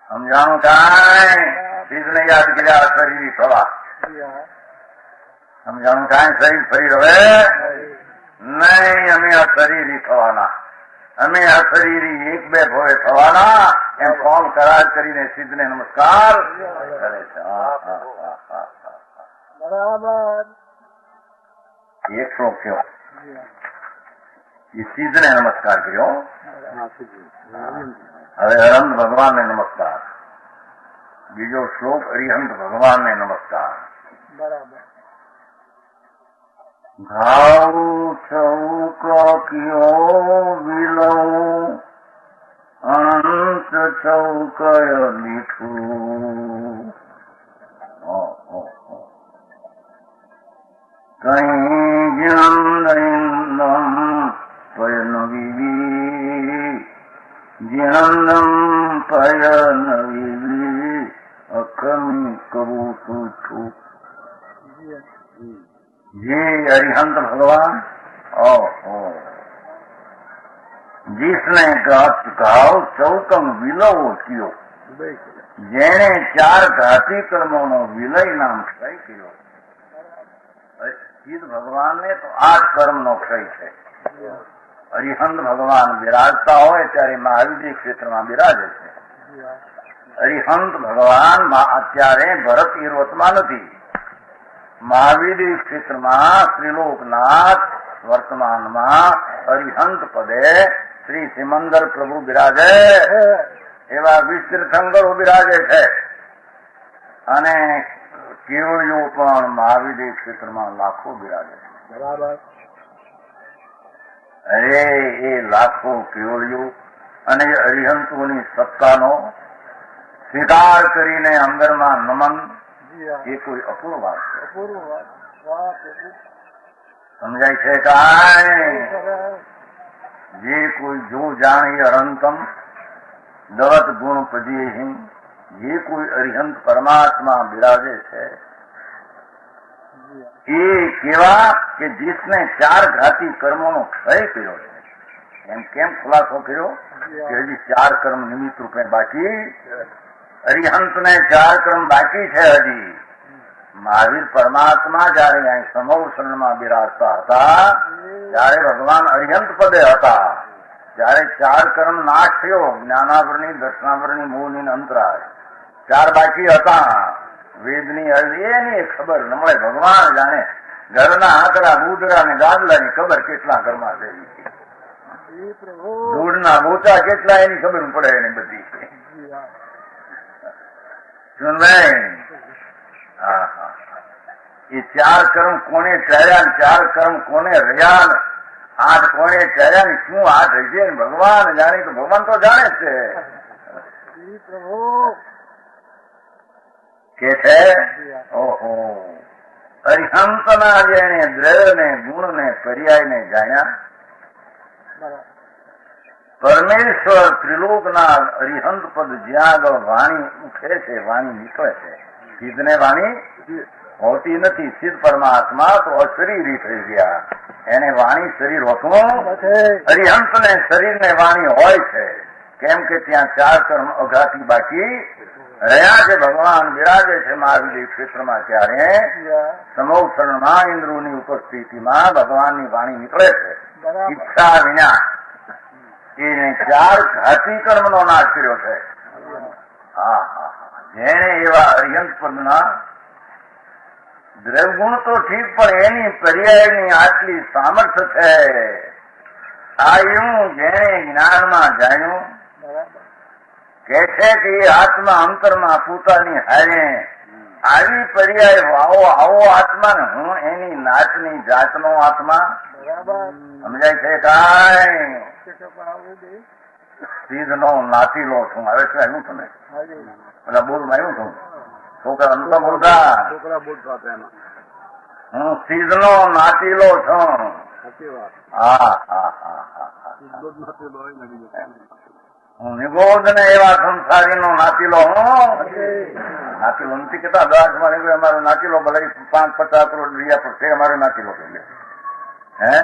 સમજાણું કાંઈ? શિવને યાદ કર્યા શરીર થવા સમજાણું કાંઈ? શરીર ફરી હવે નહીં. અમે આ શરીરી થવાના, અમે આ શરીરી 1-2 ભવે થવાના એમ કોણ કરાર કરીને સિદ્ધને નમસ્કાર કરે છે. એક શ્લોક થયો એ સિદ્ધને નમસ્કાર કર્યો. હવે અરંત ભગવાનને નમસ્કાર. બીજો શ્લોક અરિહંત ભગવાનને નમસ્કાર. ઘાવ ચૌક કયો વિલો અનંત ચૌકય મીઠું કઈ જ્ઞાન પયન વિવી જ્ઞાનમ પયન વિવી અકમી કરું છું. ये अरिहंत भगवान जिसने घाव चौकम विलय कियो जेने 4 घाती कर्मों नो विलय नाम क्षय कियो. सिद्ध भगवान ने तो 8 कर्म नो क्षय है. अरिहंत भगवान विराजता हो त्यारे महावीर क्षेत्र में विराजे छे. अरिहंत भगवान अत्यारे भरत ईर्वतमा नथी. મહાવીર ક્ષેત્રમાં શ્રીલોકનાથ વર્તમાનમાં અરિહંત પદે શ્રી સિમંદર પ્રભુ બિરાજે એવા વિસ્તૃતંગરો બિરાજે છે અને કેવળીઓ પણ મહાવીર ક્ષેત્રમાં લાખો બિરાજે છે. બરાબર. અરે એ લાખો કેવળીઓ અને અરિહંતોની સત્તાનો સ્વીકાર કરીને અંદરમાં નમન એ કોઈ અપૂર્વ વાત છે. સમજાય છે કાંઈ? જે કોઈ જો જાણી અનંતમ દવત ગુણ પજીહિ, જે કોઈ અરિહંત પરમાત્મા બિરાજે છે એ કેવા કે જીસને ચાર ઘાતી કર્મોનો ક્ષય કર્યો છે. એમ કેમ ખુલાસો કર્યો કે હજી ચાર કર્મ નિમિત્ત રૂપે બાકી, અરિહંતને ચાર કર્મ બાકી છે હજી. મહાવીર પરમાત્મા જયારે અહીં સમોષણમાં બિરાજતા હતા ત્યારે ભગવાન અરિહંત પદે હતા. જયારે ચાર કર્મ નાશ થયો, જ્ઞાનાવરની, દર્શનાવરની, મોહની, અંતરાય ચાર બાકી હતા. વેદની એની ખબર ન મળે. ભગવાન જાણે ઘરના આંકડા, બુદરા ને ગાદલાની ખબર કેટલા ઘરમાં છે, ધૂળના ગોચા કેટલા એની ખબર પડે એને બધી. સુનભાઈ, હા હા, એ ચાર કર્મ કોને ચાર્યા, ચાર કર્મ કોને રહ્યા, આઠ કોને ચાર્યા ને શું આઠ હશે ભગવાન જાણે. તો ભગવાન તો જાણે છે કે છે. ઓહો, અરિહંતના જેને દ્રવ્ય ને ગુણ ને પર્યાય ને જાણ્યા, પરમેશ્વર ત્રિલોકના અરિહંત પદ જ્યાં આગળ વાણી ઉઠે છે, વાણી નીકળે છે. સિદ્ધને વાણી હોતી નથી. સિદ્ધ પરમાત્મા તો અશરીરી થઈ ગયા. એને વાણી શરીર હોતું, અરિહંત ને શરીર ને વાણી હોય છે. કેમ કે ત્યાં ચાર કર્મ અઘાતી બાકી રહ્યા છે. ભગવાન બિરાજે છે મહાવીર ક્ષેત્રમાં. ત્યારે સમોષણમાં ઇન્દ્રોની ઉપસ્થિતિમાં ભગવાનની વાણી નીકળે છે ઈચ્છા વિના. એને ચાર ઘાતી કર્મનો નાશ કર્યો છે. હા હા, જેને એવા અરિહંત પદના દ્રવગુણ તો ઠીક, પણ એની પર્યાયની આટલી સામર્થ્ય છે. આવ્યું જેને જ્ઞાનમાં જાણ્યું કે છે કે એ આત્મા અંતરમાં પોતાની હારે આવી પર્યાય આવો આવો આત્મા ને હું એની નાચની જાતનો આત્મા. સમજાય છે કાંઈ? સીધનો નાતીલો છું. હવે શું આવ્યું તમે બધા બોલમાં આવ્યું છું? છોકરા અંતો બોલતા, હું સીધનો નાતીલો છું. હા હા હા હા, હું નિગોદ ને એવા સંસારીનો નાતીલો હું. નાતીલો નથી કેતા, દાસ માં અમારો નાતીલો ભલે 5-50 કરોડ રૂપિયા પર છે, અમારો નાતીલો કહી હે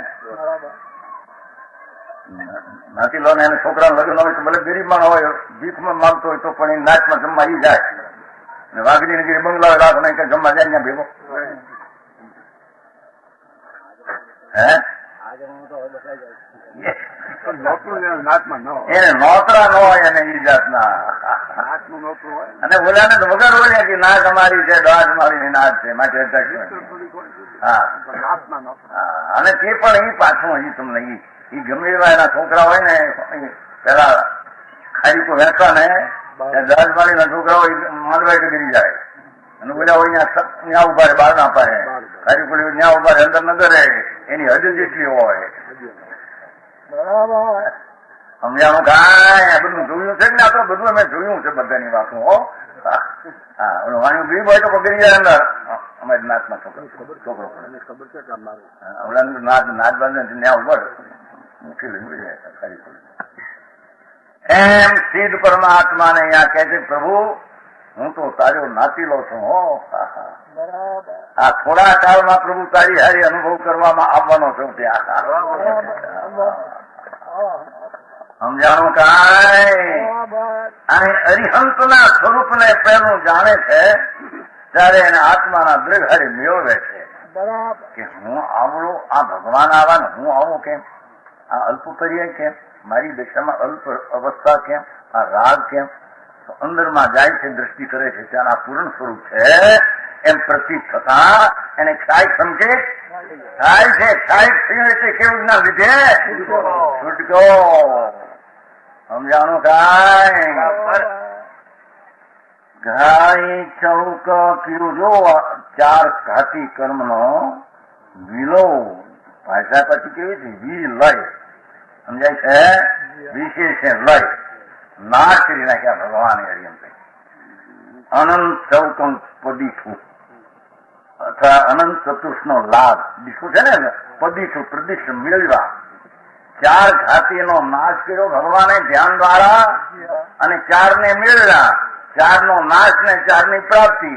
નાતીલો ને એને છોકરા લગ્ન હોય તો ભલે ગરીબ માં હોય, ભીખમાં માંગતો હોય તો પણ એ નાચમાં જમવા ઈ જાય. વાઘરી ને બંગલા રાખ નહીં કે જમવા જાય ત્યાં ભેગો હે એને નોતરા ન હોય એને ઈ જાતના. અને બોલ્યા ને વગર હોય કે નાચ અમારી છે, દાજ મારી નાચ છે માટે. હા, અને તે પણ ઈ પાછું હજી તમને ઈ ગમે એવા એના છોકરા હોય ને, પેલા ખાલી તો વહેતા ને દાજ મારી ના છોકરા હોય માંડવાઈ ગરી જાય અને બોલ્યા હોય ત્યાં ઉભા રહે, બહાર ના પાડે. ખાલી કોઈ ત્યાં ઉભા રહે, અંદર ન કરે. એની હદ જેટલી હોય. સમજાણું કાંઈ? બધું જોયું છે ને આપણે, બધું અમે જોયું છે બધાની વાતો. હા, વાણી ગરીબ હોય તો પકડી જાય અંદર. અમારી નાચમાં છોકરો નાચ બાંધે ત્યાં ઉભર એમ સિદ્ધ પરમાત્માને અહીંયા કહે છે પ્રભુ હું તો તારો નાતીલો છું. હો, આ થોડા કાળમાં પ્રભુ તારી હારી અનુભવ કરવામાં આવવાનો છું. ત્યાં સમજાણું કાંઈ? અહીં અરિહંતના સ્વરૂપને પહેલું જાણે છે ત્યારે એને આત્માના દ્રઢ મેળવે છે કે હું આવડો, આ ભગવાન આવા ને હું આવું કેમ, આ અલ્પ પર્યાય કેમ, મારી દશામાં અલ્પ અવસ્થા કેમ, આ રાગ કેમ. અંદરમાં જાય છે, દ્રષ્ટિ કરે છે, ત્યાં આ પૂર્ણ સ્વરૂપ છે એમ પ્રતીત થતા એને ક્ષાય સંકેત થાય છે. ક્ષાય થયું એટલે કેવું ના લીધે છૂટકો. સમજાણું કાંઈ? ઘાઈ ચૌક કીધું જો ચાર ઘાતી કર્મનો વિલો ભાષા પછી કેવી છે વિલય. સમજાય છે? વિશેષ લય નાશ કરી નાખ્યા ભગવાને હરિયમ. અનંત ચૌકમ પદીઠું અથવા અનંત ચતુર્થનો લાભ દીકું છે ને પદીશું પ્રદિશું મેળવ્યા. 4 ઘાતીનો નાશ કર્યો ભગવાને ધ્યાન દ્વારા અને 4 ને મેળવ્યા. 4 નો નાશ ને 4 ની પ્રાપ્તિ.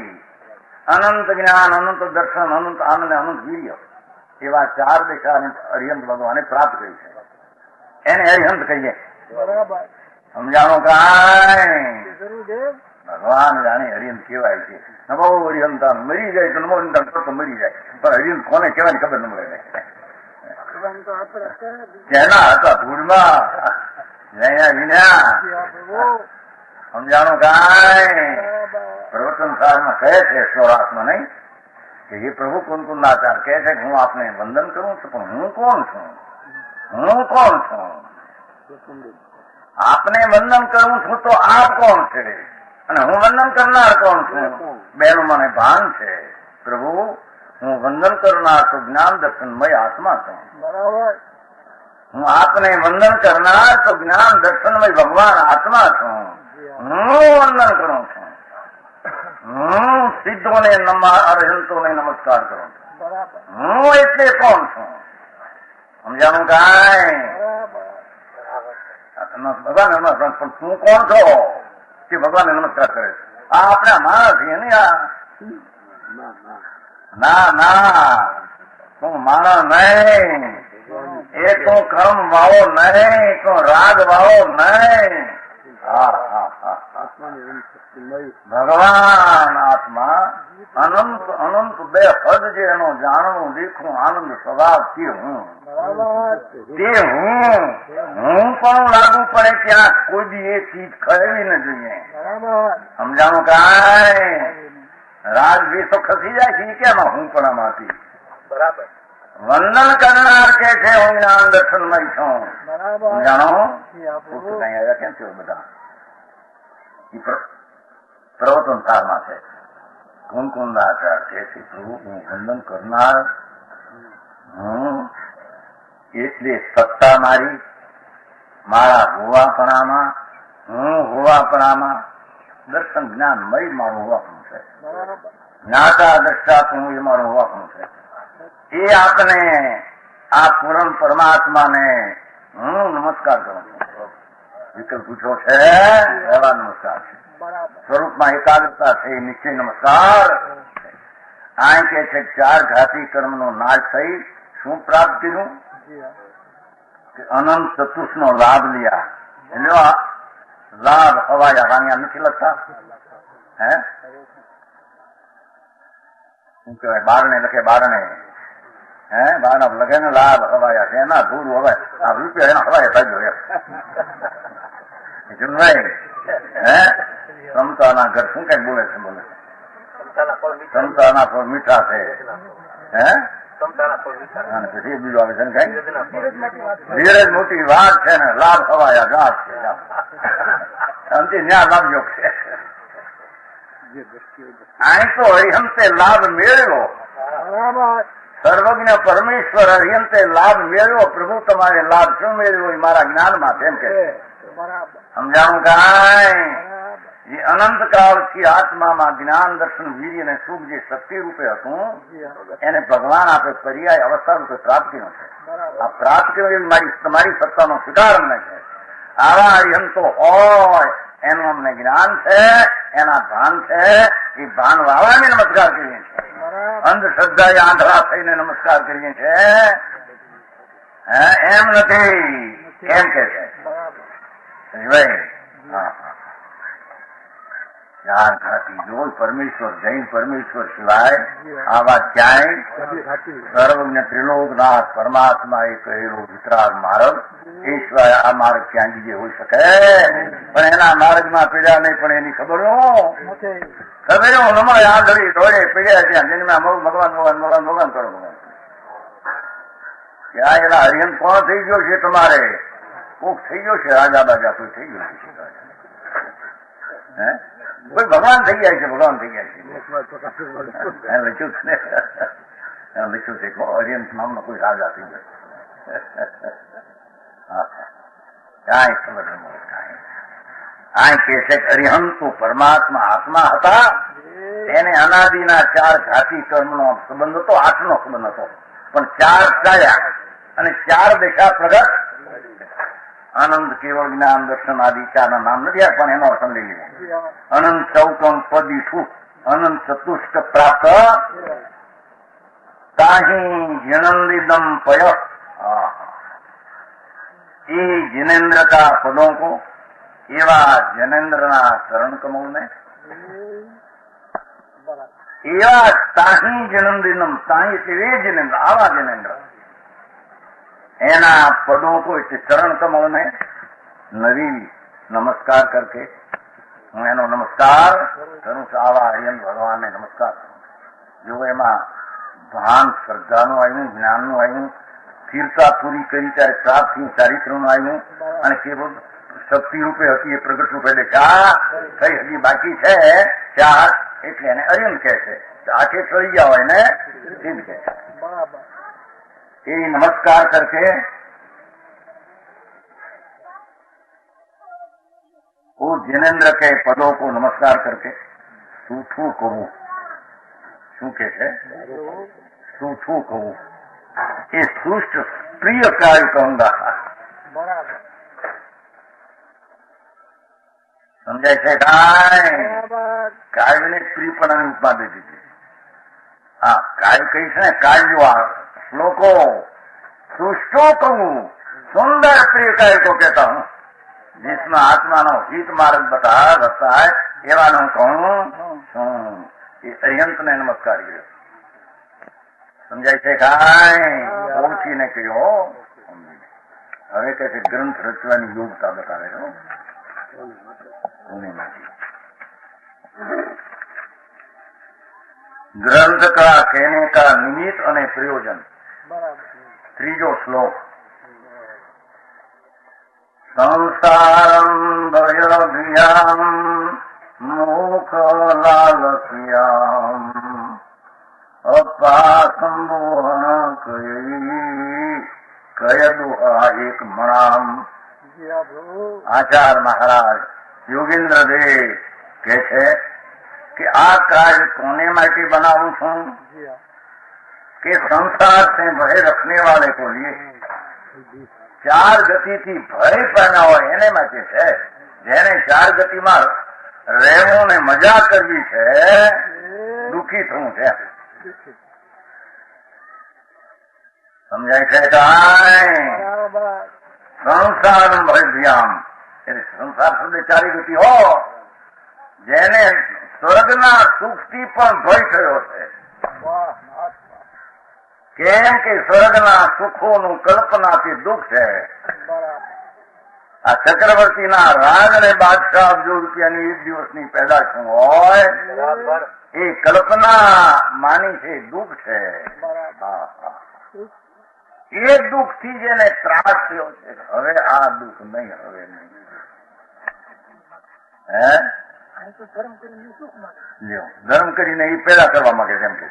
અનંત જ્ઞાન, અનંત દર્શન, અનંત આનંદ, અનંત વીર્ય એવા 4 દિશા અરિહંત ભગવાને પ્રાપ્ત કરી છે. એને અરિહંત કહીએ. સમજાણો કાંઈ? ભગવાન જાણે હરિહંત કેવાય છે. નમો હરિહંતા મરી જાય તો નમો હરિહંતા તો મરી જાય, પણ હરિહંત કોને કહેવાની ખબર ન મળે. કેના હતા ધૂળમાં જયા વિના. સમજાણો કાંઈ? પ્રવચન સારમાં કહે છે સ્વરાત્મા નહીં કે એ પ્રભુ કુંકુંદાચાર કહે છે કે હું આપને વંદન કરું છું, પણ હું કોણ છું? હું કોણ છું? આપને વંદન કરું છું તો આપ કોણ છે અને હું વંદન કરનાર કોણ છું? બેનું મને ભાન છે. પ્રભુ હું વંદન કરનાર તો જ્ઞાન દર્શનમય આત્મા છું. હું આપને વંદન કરનાર તો જ્ઞાન દર્શનમય ભગવાન આત્મા છું. હું વંદન કરું છું. હું સિદ્ધોને અરહંતોને નમસ્કાર કરું છું. હું એટલે કોણ છું? સમજાણું કાંઈ? ભગવાન પણ તું કોણ છો તે ભગવાનને નમસ્કાર કરે છે. આ આપણે માણસ છીએ ને. ના ના, તું માણસ નહીં. એ તું કર્મ વાળો નહીં, તું રાગ વાળો નહીં. ભગવાન આત્મા અનંત અનંત બે હદ જે એનો જાણવું દેખું આનંદ સ્વભાવ તે હું. તે હું પણ લાગુ પડે ત્યાં કોઈ બી એ ચીજ ખરેવી ન જોઈએ. સમજાણું કાંઈ? રાગ વિષો ખસી જાય છે કેમ હું પણ આમાંથી. બરાબર. વંદન કરનાર કે છે હું જ્ઞાન દર્શનમય છું. સમજાણો? કઈ આવ્યા કેમ છે બધા? પ્રવચન સારમાં છે. કુંકુંદાચાર કે છે પ્રભુ હું વંદન કરનાર હું એટલે સત્તા મારી મારા હોવાપણામાં, હું હોવાપણામાં દર્શન જ્ઞાન મય મારું હોવાપણું છે. જ્ઞાતા દ્રષ્ટા હું એ મારું હોવાપણું છે. એ આપને આ પૂર્ણ પરમાત્માને હું નમસ્કાર કરું છું. વિકલ્પ પૂછો છે એવા નમસ્કાર છે. સ્વરૂપમાં એકાગ્રતા છે નિશ્ચય નમસ્કાર. આ કે છે 4 ઘાતી કર્મનો નાશ થઈ શું પ્રાપ્ત કર્યું? અનંત ચતુર્થનો લાભ લ્યા. એટલે લાભ હવાયા વાણિયા નથી લખતા? હે શું કહેવાય? બારણે લખે બારણે. હે બારના લખે ને લાભ હવાયા છે એના ધૂળ હવે આ રૂપિયા એના હવાયા ભાગ્યો ભાઈ. હે સમતાના ઘર શું કઈ બોલે છે? બોલે સમતાના ફળ મીઠા છે. હે પછી બીજું આવે છે ને કઈ ધીરજ મોટી વાત છે ને લાભ હવાયા ગાઢ છે. અંતિ ન્યા લાભ છે. અહીં તો અરિહંતે લાભ મેળવ્યો. સર્વજ્ઞ પરમેશ્વર અરિહંતે લાભ મેળવ્યો. પ્રભુ તમારે લાભ શું મેળવ્યો એ મારા જ્ઞાનમાં છે એમ કે. સમજાણું કાંઈ? એ અનંત કાળથી આત્મામાં જ્ઞાન દર્શન વીર્ય અને સુખ જે શક્તિ રૂપે હતું એને ભગવાન આપે પર્યાય અવસ્થા રૂપે પ્રાપ્તિનો છે. આ પ્રાપ્તિ તમારી સત્તાનો સ્વીકાર અમને છે. આવા અરિહંતો હોય એનું અમને જ્ઞાન છે, એના ભાન છે. એ ભાન વાળાને નમસ્કાર કરીએ છીએ. અંધશ્રદ્ધા એ આંધળા થઈને નમસ્કાર કરીએ છીએ. એમ નથી એમ કે છે. ચાર ઘાતી જો પરમેશ્વર જૈન પરમેશ્વર સિવાય આ વાત ક્યાંય સર્વજ્ઞ ત્રિલોકનાથ પરમાત્મા એ કહેલો વિતરાગ માર્ગ એ સિવાય આ માર્ગ ક્યાં બીજે હોઈ શકે? પણ એના માર્ગમાં પીડ્યા નહીં, પણ એની ખબર ખબર નમળે આંધળી દોડે પીડ્યા ત્યાં જન્મ્યા ભગવાન ભગવાન ભગવાન ભગવાન કરો ભગવાન. ત્યાં એના હરિહંત કોણ થઈ ગયો છે? તમારે કોક થઈ ગયો છે, રાજા બાજા કોઈ થઈ ગયો છે. હે કોઈ ભગવાન થઈ જાય છે, ભગવાન થઈ જાય છે. લખ્યું છે હરિહંત નામનો કોઈ રાજા થઈ ગયો. કાંઈ ખબર ન મળે. કાંઈ આ કે છે અરિહંત પરમાત્મા આત્મા હતા એને અનાદિના 4 ઘાતી કર્મનો સંબંધ હતો, 8નો સંબંધ હતો, પણ 4 ચાયા અને 4 દિશા પ્રગટ. આનંદ કેવળ જ્ઞાન દર્શન આદિ 4ના નામ નથી, પણ એનો અર્થ લઈ લીધો. અનંત ચૌકમ પદીઠું અનંત ચતુષ્ટ પ્રાપ્ત તાહી જનંદિદમ पय. ये जिनेन्द्र का पदों को एवा जनेन्द्र चरण कमल ने एवा ताही जन्मदिनम ताही એટલે जिनेन्द्र आवा जिनेन्द्र एना पदों को इस चरण कमल ने नवी नमस्कार करके હું એનો નમસ્કાર કરું છું. આવા હરિયન ભગવાનને નમસ્કાર કરું. જો એમાં ભાન શ્રદ્ધાનું આવ્યું, જ્ઞાનનું આવ્યું, સ્થિરતા પૂરી કરી ત્યારે પ્રાપ્તિ ચારિત્રનું આવ્યું, અને કેવળ શક્તિ રૂપે હતી એ પ્રગટ રૂપે દેખા કઈ હજી બાકી છે 4, એટલે એને અરિયન કહે છે. આખે ચડી ગયા હોય ને સિદ્ધ કહે છે. એ નમસ્કાર કરકે वो जिनेन्द्र के पदों को नमस्कार करके सूठू कहूं. શું કે છે? सूठू कहूं. ये सुष्ट प्रिय कार्य कहूंगा. સમજાય છે? કાવ્યને પ્રિયપણાની ઉપાધિ દીધી. હા, કાવ્ય કહી છે ને, કાવ્યો શ્લોકો सुष्टो कहूं सुंदर प्रिय कार्य को कहता हूं. जिसमें आत्मा नो हित मार्ग बता है एवा नु कहूं છું. એ અરિહંત ને નમસ્કાર કર્યો. સમજાય છે? કાંઈ ઓળખીને કર્યો. હવે કે છે ગ્રંથ રચવાની યોગ્યતા બતાવે છો. ગ્રંથ કા कहने का निमित्त અને પ્રયોજન. ત્રીજો શ્લોક. संसारम भयभियाम मोख लालसियाम अपासंबोहन कयदु एक मणाम. आचार्य महाराज योगेंद्र देव કહે છે કે આ કાર્ય કોને માટે બનાવું છું કે संसार से भय रखने वाले को लिए 4 ગતિથી ભય પામ્યા હોય એને માટે છે. જેને 4 ગતિમાં રહેવું ને મજા કરવી છે, દુઃખી થવું છે. સમજાય છે? કાંઈ સંસાર ભયભ્યામ એટલે સંસાર સુધી 4 ગતિ હો. જેને સ્વર્ગના સુખથી પણ ભય થયો છે. કેમ કે સ્વર્ગના સુખોનું કલ્પનાથી દુઃખ છે. આ ચક્રવર્તીના રાજ અને બાદશાહ અબજો રૂપિયાની 1 દિવસની પેદાશ હોય એ કલ્પના માની છે, દુઃખ છે. એ દુઃખથી જેને ત્રાસ થયો છે, હવે આ દુઃખ નહીં, હવે નહીં. હે ધર્મ કરીને એ પેદા કરવા માંગે છે એમ કે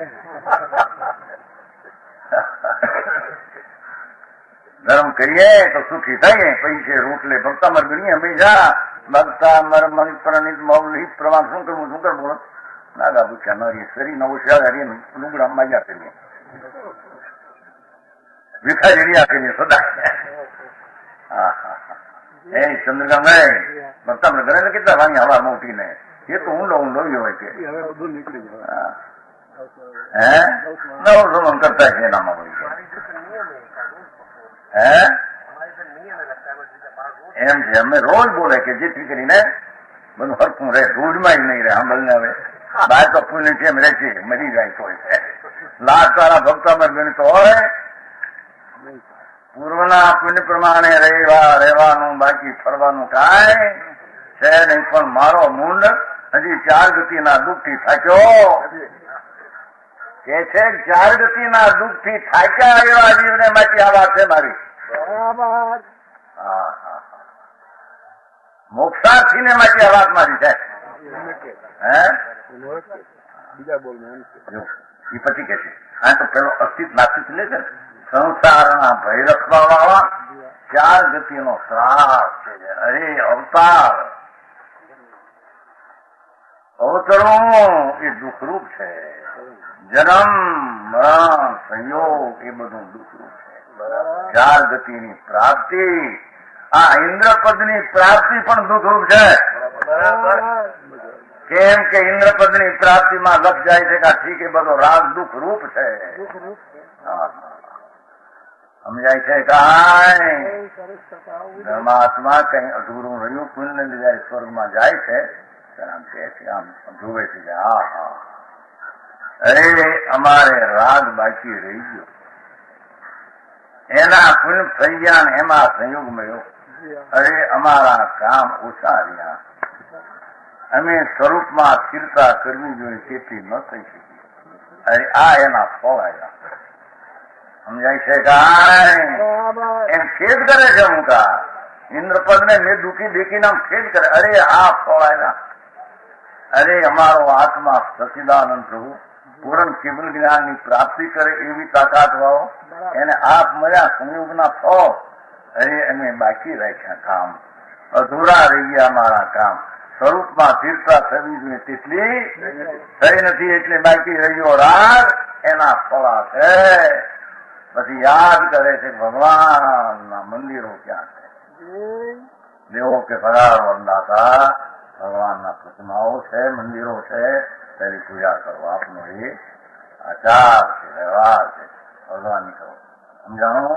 ધર્મ કરીએ તો સુખી થઈએ. પૈસે રોટલે ભક્તામર ગણીએ હંમેશા ભક્તામર મન પ્રણિત મૌલિક પ્રમાણ શું કરવું બોલો નાગા ભૂખ્યા નરી શરીર નવો શિયાળ લુગડા માગ્યા કરીએ વિખારી આપીને સદા. એ ચંદ્રકામ ભક્તામર ગણે કેટલા વાણી હવા મોટી ને એ તો ઊંડો હોય કે હે નવ સમન કરતા છે એનામાં હોય હે એમ છે. અમે રોજ બોલે કે જેથી કરીને બધું હરખું રહે, ધૂળમાં નહીં રહે. સાંભળને હવે બહાર તો પુણ્ય છે એમ રહે છે, મરી જાય તો છે. લાખ તારા ભક્તામર ગણિત હોય પૂર્વના પુણ્ય પ્રમાણે રહેવાનું, બાકી ફરવાનું કાંઈ છે નહીં. પણ મારો મૂંડ હજી 4 ગતિના દુઃખથી થાક્યો કે છે. 4 ગતિના દુઃખથી થાક્યા એવા જીવને માટે આ વાત છે મારી. મોક્ષાર્થીને માટે આ વાત મારી છે. હે એ પછી કે છે આ તો પેલો અસ્તિત્વ નાસ્તિક લે છે. સંસારના ભય રખવા વાળા 4 ગતિનો શ્રાપ છે. અરે અવતાર અવતરવું એ દુઃખરૂપ છે. જન્મ મરણ સંયોગ એ બધું દુઃખરૂપ છે. ચાર ગતિની પ્રાપ્તિ, આ ઇન્દ્રપદની પ્રાપ્તિ પણ દુઃખરૂપ છે. કેમ કે ઇન્દ્રપદની પ્રાપ્તિમાં લખ જાય છે કે ઠીક એ બધો રાગ દુઃખરૂપ છે. સમજાય છે કાંઈ? ધર્માત્મા કઈ અધૂરું રહ્યું પુણ્ય જયારે સ્વર્ગમાં જાય છે આમ કે છે, આમ જુએ છે કે હા હા અરે અમારે રાગ બાકી રહી ગયો, એના પુણ્ય થઈ ગયા ને એમાં સંયોગ મળ્યો. અરે અમારા કામ ઓછા રહ્યા, અમે સ્વરૂપમાં સ્થિરતા કરવી જોઈએ તેથી ન થઈ શકી. અરે આ એના ફળ આવ્યા. સમજાય છે કાંઈ? એમ ખેદ કરે છે અમુકા ઇન્દ્રપદ ને મેં દુઃખી દેખીને આમ ખેદ કરે. અરે આ ફળ આવ્યા. અરે અમારો આત્મા સચિદાનંદ પ્રભુ પૂર્ણ કેવલ જ્ઞાન ની પ્રાપ્તિ કરે એવી તાકાત વાળો, એને આપ મળ્યા સંયોગના ફળ. અરે અમે બાકી રાખ્યા કામ, અધૂરા રહી ગયા અમારા કામ. સ્વરૂપમાં સ્થિરતા થવી જોઈએ તેટલી થઈ નથી એટલે બાકી રહ્યો રાગ, એના ફળા છે. પછી યાદ કરે છે ભગવાનના મંદિરો ક્યાં છે, દેવો કે પધારો અંદાતા ભગવાનના પ્રતિમાઓ છે, મંદિરો છે, તેની પૂજા કરો. આપનો એ આચાર છે, વ્યવહાર છે, ભગવાનની કરો. સમજાણો?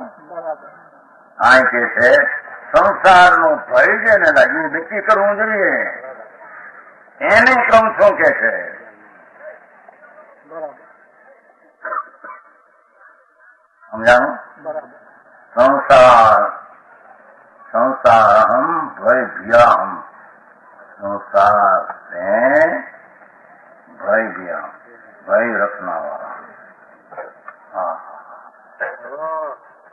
આ કે છે સંસારનો ભય છે ને લાગ્યું નક્કી કરવું જોઈએ, એને ક્રમ શું કે છે? સમજાણું? સંસારહમ ભય ભ્યામ, સંસાર ને ભય ભ્યામ, ભય રખના વાળા. હા,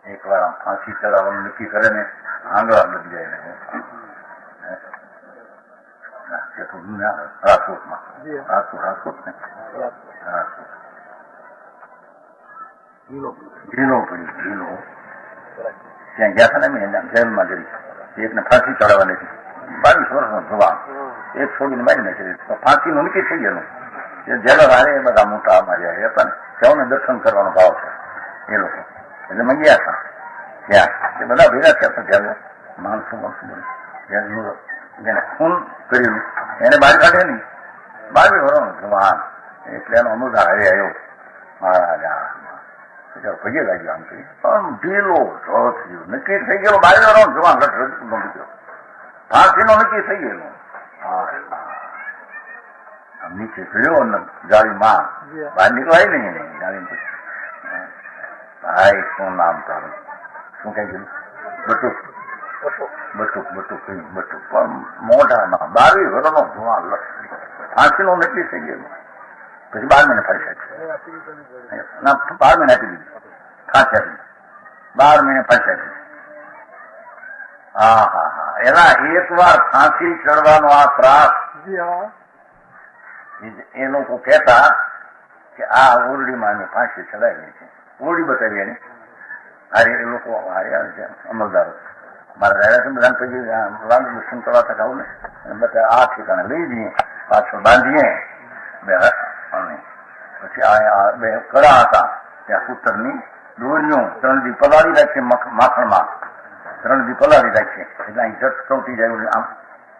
એક વાર આમ ફાંસી ચડાવવાનું નક્કી કરે ને આંગળા બધી જાય ને રાજકોટમાં, રાજકોટ ને રાજકોટ ઢીલો પડી, ઢીલો ત્યાં ગયા હતા ને મેં જેલમાં જઈ, એકને ફાંસી ચડાવવાની હતી. 22 વર્ષનો જવાન, એક છોડીને મારી નાખી. ફાંસી નું નક્કી થઈ ગયેલું. એ જેલર હારે એ બધા મોટા માર્યા હતા ને, સૌને દર્શન કરવાનો ભાવ છે એ લોકો. એટલે મેં ગયા હતા ત્યાં, એ બધા ભેગા થયા હતા. જેલ માણસો જેને ખૂન કર્યું એને બહાર કાઢે નહીં. 22 વર્ષનો જવાન, એટલે એનો અનુદાન હારે આવ્યો મહારાજા. પગે લાગ્યો આમ કરી, આમ ઢીલો થયું, નક્કી થઈ ગયેલો. 22 વર્ષનો જવાન લટ ગયો, ફાંસીનો નક્કી થઈ ગયેલો. આમ નીચે ચડ્યો ને જાળીમાં બહાર નીકળાય નહીં એને જાળી. ભાઈ શું નામ તારું? શું કઈ ગયું? બટુક. બટુક બટુક કહ્યું, બટુક. પણ મોઢામાં 22 વર્ષનો જવાન લટ, ફાંસીનો નક્કી થઈ ગયેલો. પછી 12 મહિને ફરી શકે ના, 12 મહિને આપી દીધી ફાંસી આપી, 12 મહિને ફાંસી આપી. હા હા હા, એના એક વાર ફાંસી ચડવાનો આ ત્રાસ, એ લોકો કહેતા કે આ ઓરડીમાં અમે ફાંસી ચડાવી છે. ઓરડી બતાવી એને અરે એ લોકો હાર્યા છે અમલદારો. મારા રહ્યા છે બધાને પછી લાંબુ દર્શન કરવા તક આવું ને બધા આ ઠેકાણે લઈ જઈએ, પાછળ બાંધીએ. પછી આ બે કડા હતા ત્યાં સૂતરની દોરીઓ 3 દી પલાળી રાખીએ માખણમાં, 3 દી પલાળી રાખીએ એટલે અહીં જટ ચોંટી જાય, આમ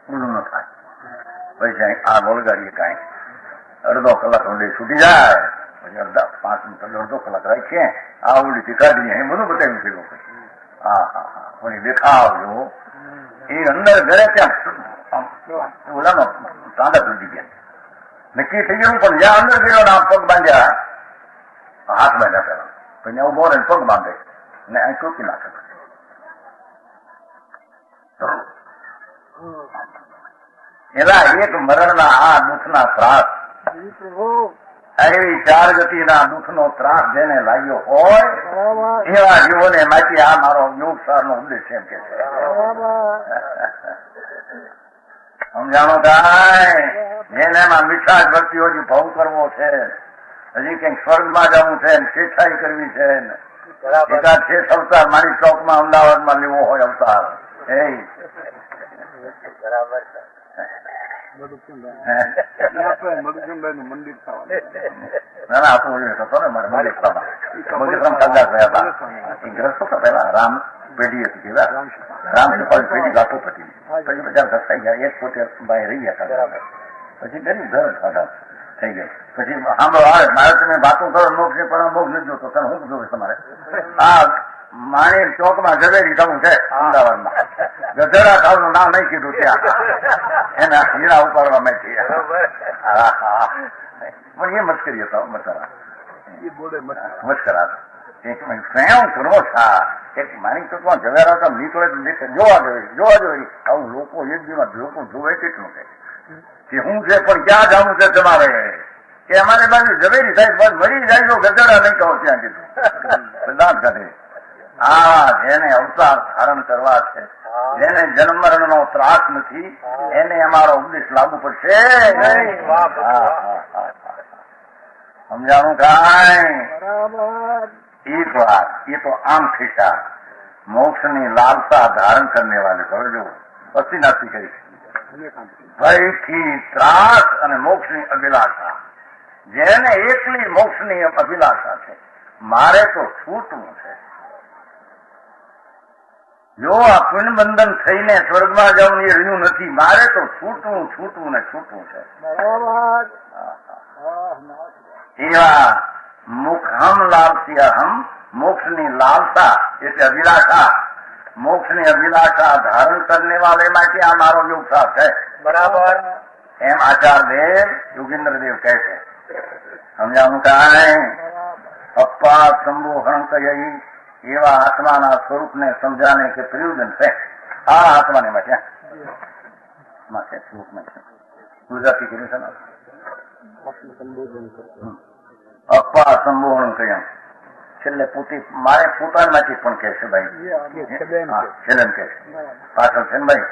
ઊંડું ન થાય. પછી આ વળગાડીએ કાંઈ અડધો કલાક ઊંડે છૂટી જાય, પછી 5 મિનિટ અડધો કલાક રાખીએ, આ ઉડીથી કાઢીએ. એ બધું બતાવ્યું છે લોકો. હા હા હા, પણ દેખાવજો એ અંદર ઘરે ત્યાં ઓલાનો તાંડા તૂટી ગયા, નક્કી થઈ ગયું. પણ જ્યાં અંદર ગયો ને પગ બાંધ્યા, હાથ બાંધ્યા પેલા, પછી ઉભો રહે પગ બાંધે ને અહીં ટોકી નાખે. એલા એક મરણના આ દુઃખના ત્રાસ, એવી 4 ગતિના દુઃખનો ત્રાસ જેને લાગ્યો હોય એવા જીવોને માંથી આ મારો યોગ સારનો ઉપદેશ એમ કે છે. સમજાણો કાંઈ? જેને એમાં મીઠાશ ભરતી હોય ભાવ કરવો છે, હજી કંઈક સ્વર્ગમાં જવું છે, શેઠાઈ કરવી છે, એકાદ શેઠ અવતાર મારી ચોકમાં અમદાવાદમાં લેવો હોય અવતાર, મધુચંદભાઈ નું મંદિર થવાનું. ના ના આપણું હતો ને મારે મગેશ્વરમાં કલાક ગયા હતા. એ ગ્રસ્તો હતા પેલા રામ પેઢી હતી કેવા રામ પેઢી ગાતો હતી. પછી બધા ઘસાઈ ગયા. એક પોતે ભાઈ રહી ગયા હતા. પછી ગરીબ ઘર ખાધા થઈ ગઈ. પછી સાંભળો આવે મારે તમે વાતો કરો મોક્ષ ને પણ મોક્ષ નથી જોતો. તમે શું જોવે તમારે? આ માણી ચોકમાં ઝવેરી થવું છે અમદાવાદમાં. ગધેડા ખાવાનું નામ નહીં કીધું ત્યાં એના હીરા ઉપાડવા મેં થયા. પણ એ મસ્કરી હતા મસાલા મસ્કરા સ્વયં કરવો છા એક માણી ચોકમાં ઝવેરા હતા નીકળે જોવા જોઈએ આવું લોકો એક દીમાં લોકો જોવે કેટલું કે હું છે પણ ક્યાં જવું છે તમારે કે અમારે બાજુ ઝવેરી થાય બસ મરી જાય તો ગધેડા નહીં કહો ત્યાં કીધું સિદ્ધાંત કરે. જેને અવતાર ધારણ કરવા છે જેને જન્મ મરણ નો ત્રાસ નથી એને અમારો ઉપદેશ લાગુ પડશે. સમજાણું કાંઈ એક વાત એ તો આમ ખીસા મોક્ષ ની લાલસા ધારણ કરને વાલે સમજો પતિ નાથી કરી ભયથી ત્રાસ અને મોક્ષ ની અભિલાષા જેને એકલી મોક્ષ ની અભિલાષા છે મારે તો છૂટવું છે. જો આ પુણ્યબંધન થઈને સ્વર્ગમાં જવું એ રહ્યું નથી. મારે તો છૂટવું ને છૂટવું છે. એવા મુખમ લાલસિયા મોક્ષ ની લાલસા એટલે અભિલાષા મોક્ષ ની અભિલાષા ધારણ કરને વાલે માટે આ મારો યોગસાર છે. બરાબર એમ આચાર્યદેવ યોગેન્દ્રદેવ કહે છે. સમજાવું કાંઈ અપ્પા સંબોહન કહી એવા આત્માના સ્વરૂપને સમજાને કે પ્રયોજન છે. આ આત્માને માટે સ્વરૂપમાં છે ગુજરાતી કીધું છે ને અપ્પા સંબોહન કહ્યું છેલ્લે પોતે મારે પોતાનામાંથી પણ કહે છે ભાઈ છેલ્લે કે પાછળ છે ને ભાઈ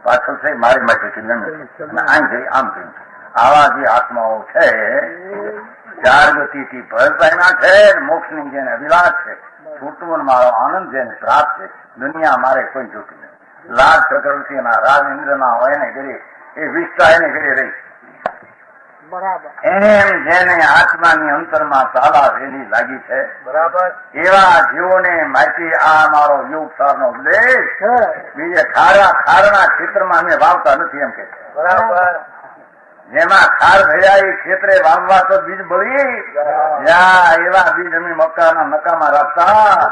પાછળ છે મારી માટે કીધું આમ જઈ આમ કહ્યું. આવા જે આત્માઓ છે ચાર ગતિથી ભરપાઈના છે મોક્ષ ની જેને અભિલાષ છે છૂટવું મારો આનંદ જેને પ્રાપ્ત છે દુનિયા મારે કોઈ જોતી નથી. લાખ પ્રકૃતિના રાજ ઇન્દ્રના હોય એને ઘરે એ વિષ્ટા એને ઘરે રહી બરાબર એમ જેને આત્માની અંતરમાં તાલા વેલી લાગી છે બરાબર એવા જીવોને માહિતી આ મારો યોગ સારનો ઉપદેશ બીજે ખારના ક્ષેત્રમાં અમે વાવતા નથી એમ કે બરાબર જેમાં ખાર ભર્યા એ ક્ષેત્રે વાવવા તો બીજ બળી એવા બીજ અમે મક્કાના નકામાં રાખતા.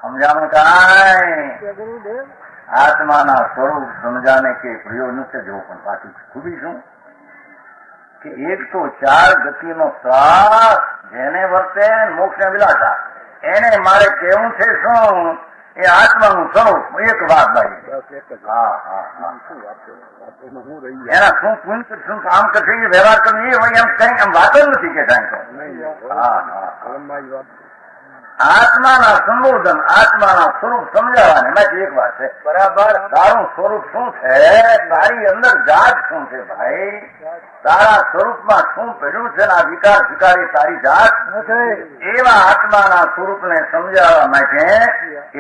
સમજાણું કાંઈ આત્માના સ્વરૂપ સમજાને કે પ્રયોજન છે જો પણ પાછું ખૂબી શું કે એક તો ચાર ગતિનો શ્વાસ જેને વર્તે મોક્ષ વિલાસા એને મારે કેવું છે શું એ આત્માનું સ્વરૂપ એક વાત ભાઈ એના શું પુણ્ય શું કામ કરશે એ વ્યવહાર કરવું એ એમ કઈ એમ વાત જ નથી કે આત્માના સંબોધન આત્માના સ્વરૂપ સમજાવવાને એમાંથી એક વાત છે બરાબર. તારું સ્વરૂપ શું છે તારી અંદર જાત શું છે ભાઈ તારા સ્વરૂપમાં શું પડ્યું છે આ વિકાર સ્વીકારી તારી જાત એવા આત્માના સ્વરૂપને સમજાવવા માટે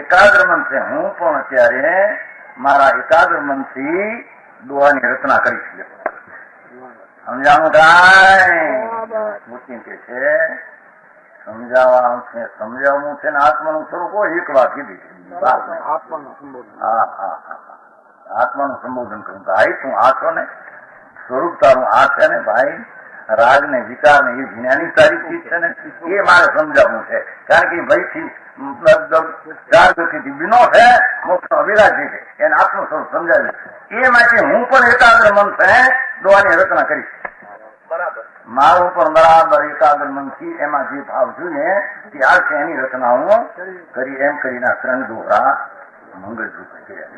એકાગ્ર મન છે. હું પણ અત્યારે મારા એકાગ્ર મનથી દુઆની રચના કરીશ. સમજાવું કાંઈ કે છે સમજાવવું છે ને આત્માનું સ્વરૂપ હોય એક વાત કીધી છે આત્માનું સંબોધન કરું ભાઈ તું આ છો ને સ્વરૂપ તારું આ છે ને ભાઈ રાગ ને વિચાર ને એ જ્ઞાની તારી ચીજ છે ને એ મારે સમજાવવું છે. કારણ કે ભાઈથી ચાર ગતિથી બિનો છે મોક્ષ અવિરાજી છે એને આત્મનું સ્વરૂપ સમજાવ્યું એ માટે હું પણ એકાગ્ર મન છે દોવાની રચના કરીશ. બરાબર મારું પણ બરાબર એકાગ્ર મનથી એમાં જે ભાવ જોઈએ ત્યાર છે એની રચનાઓ કરી એમ કરીને ત્રણ દોરા મંગળ રૂપે કર્યા.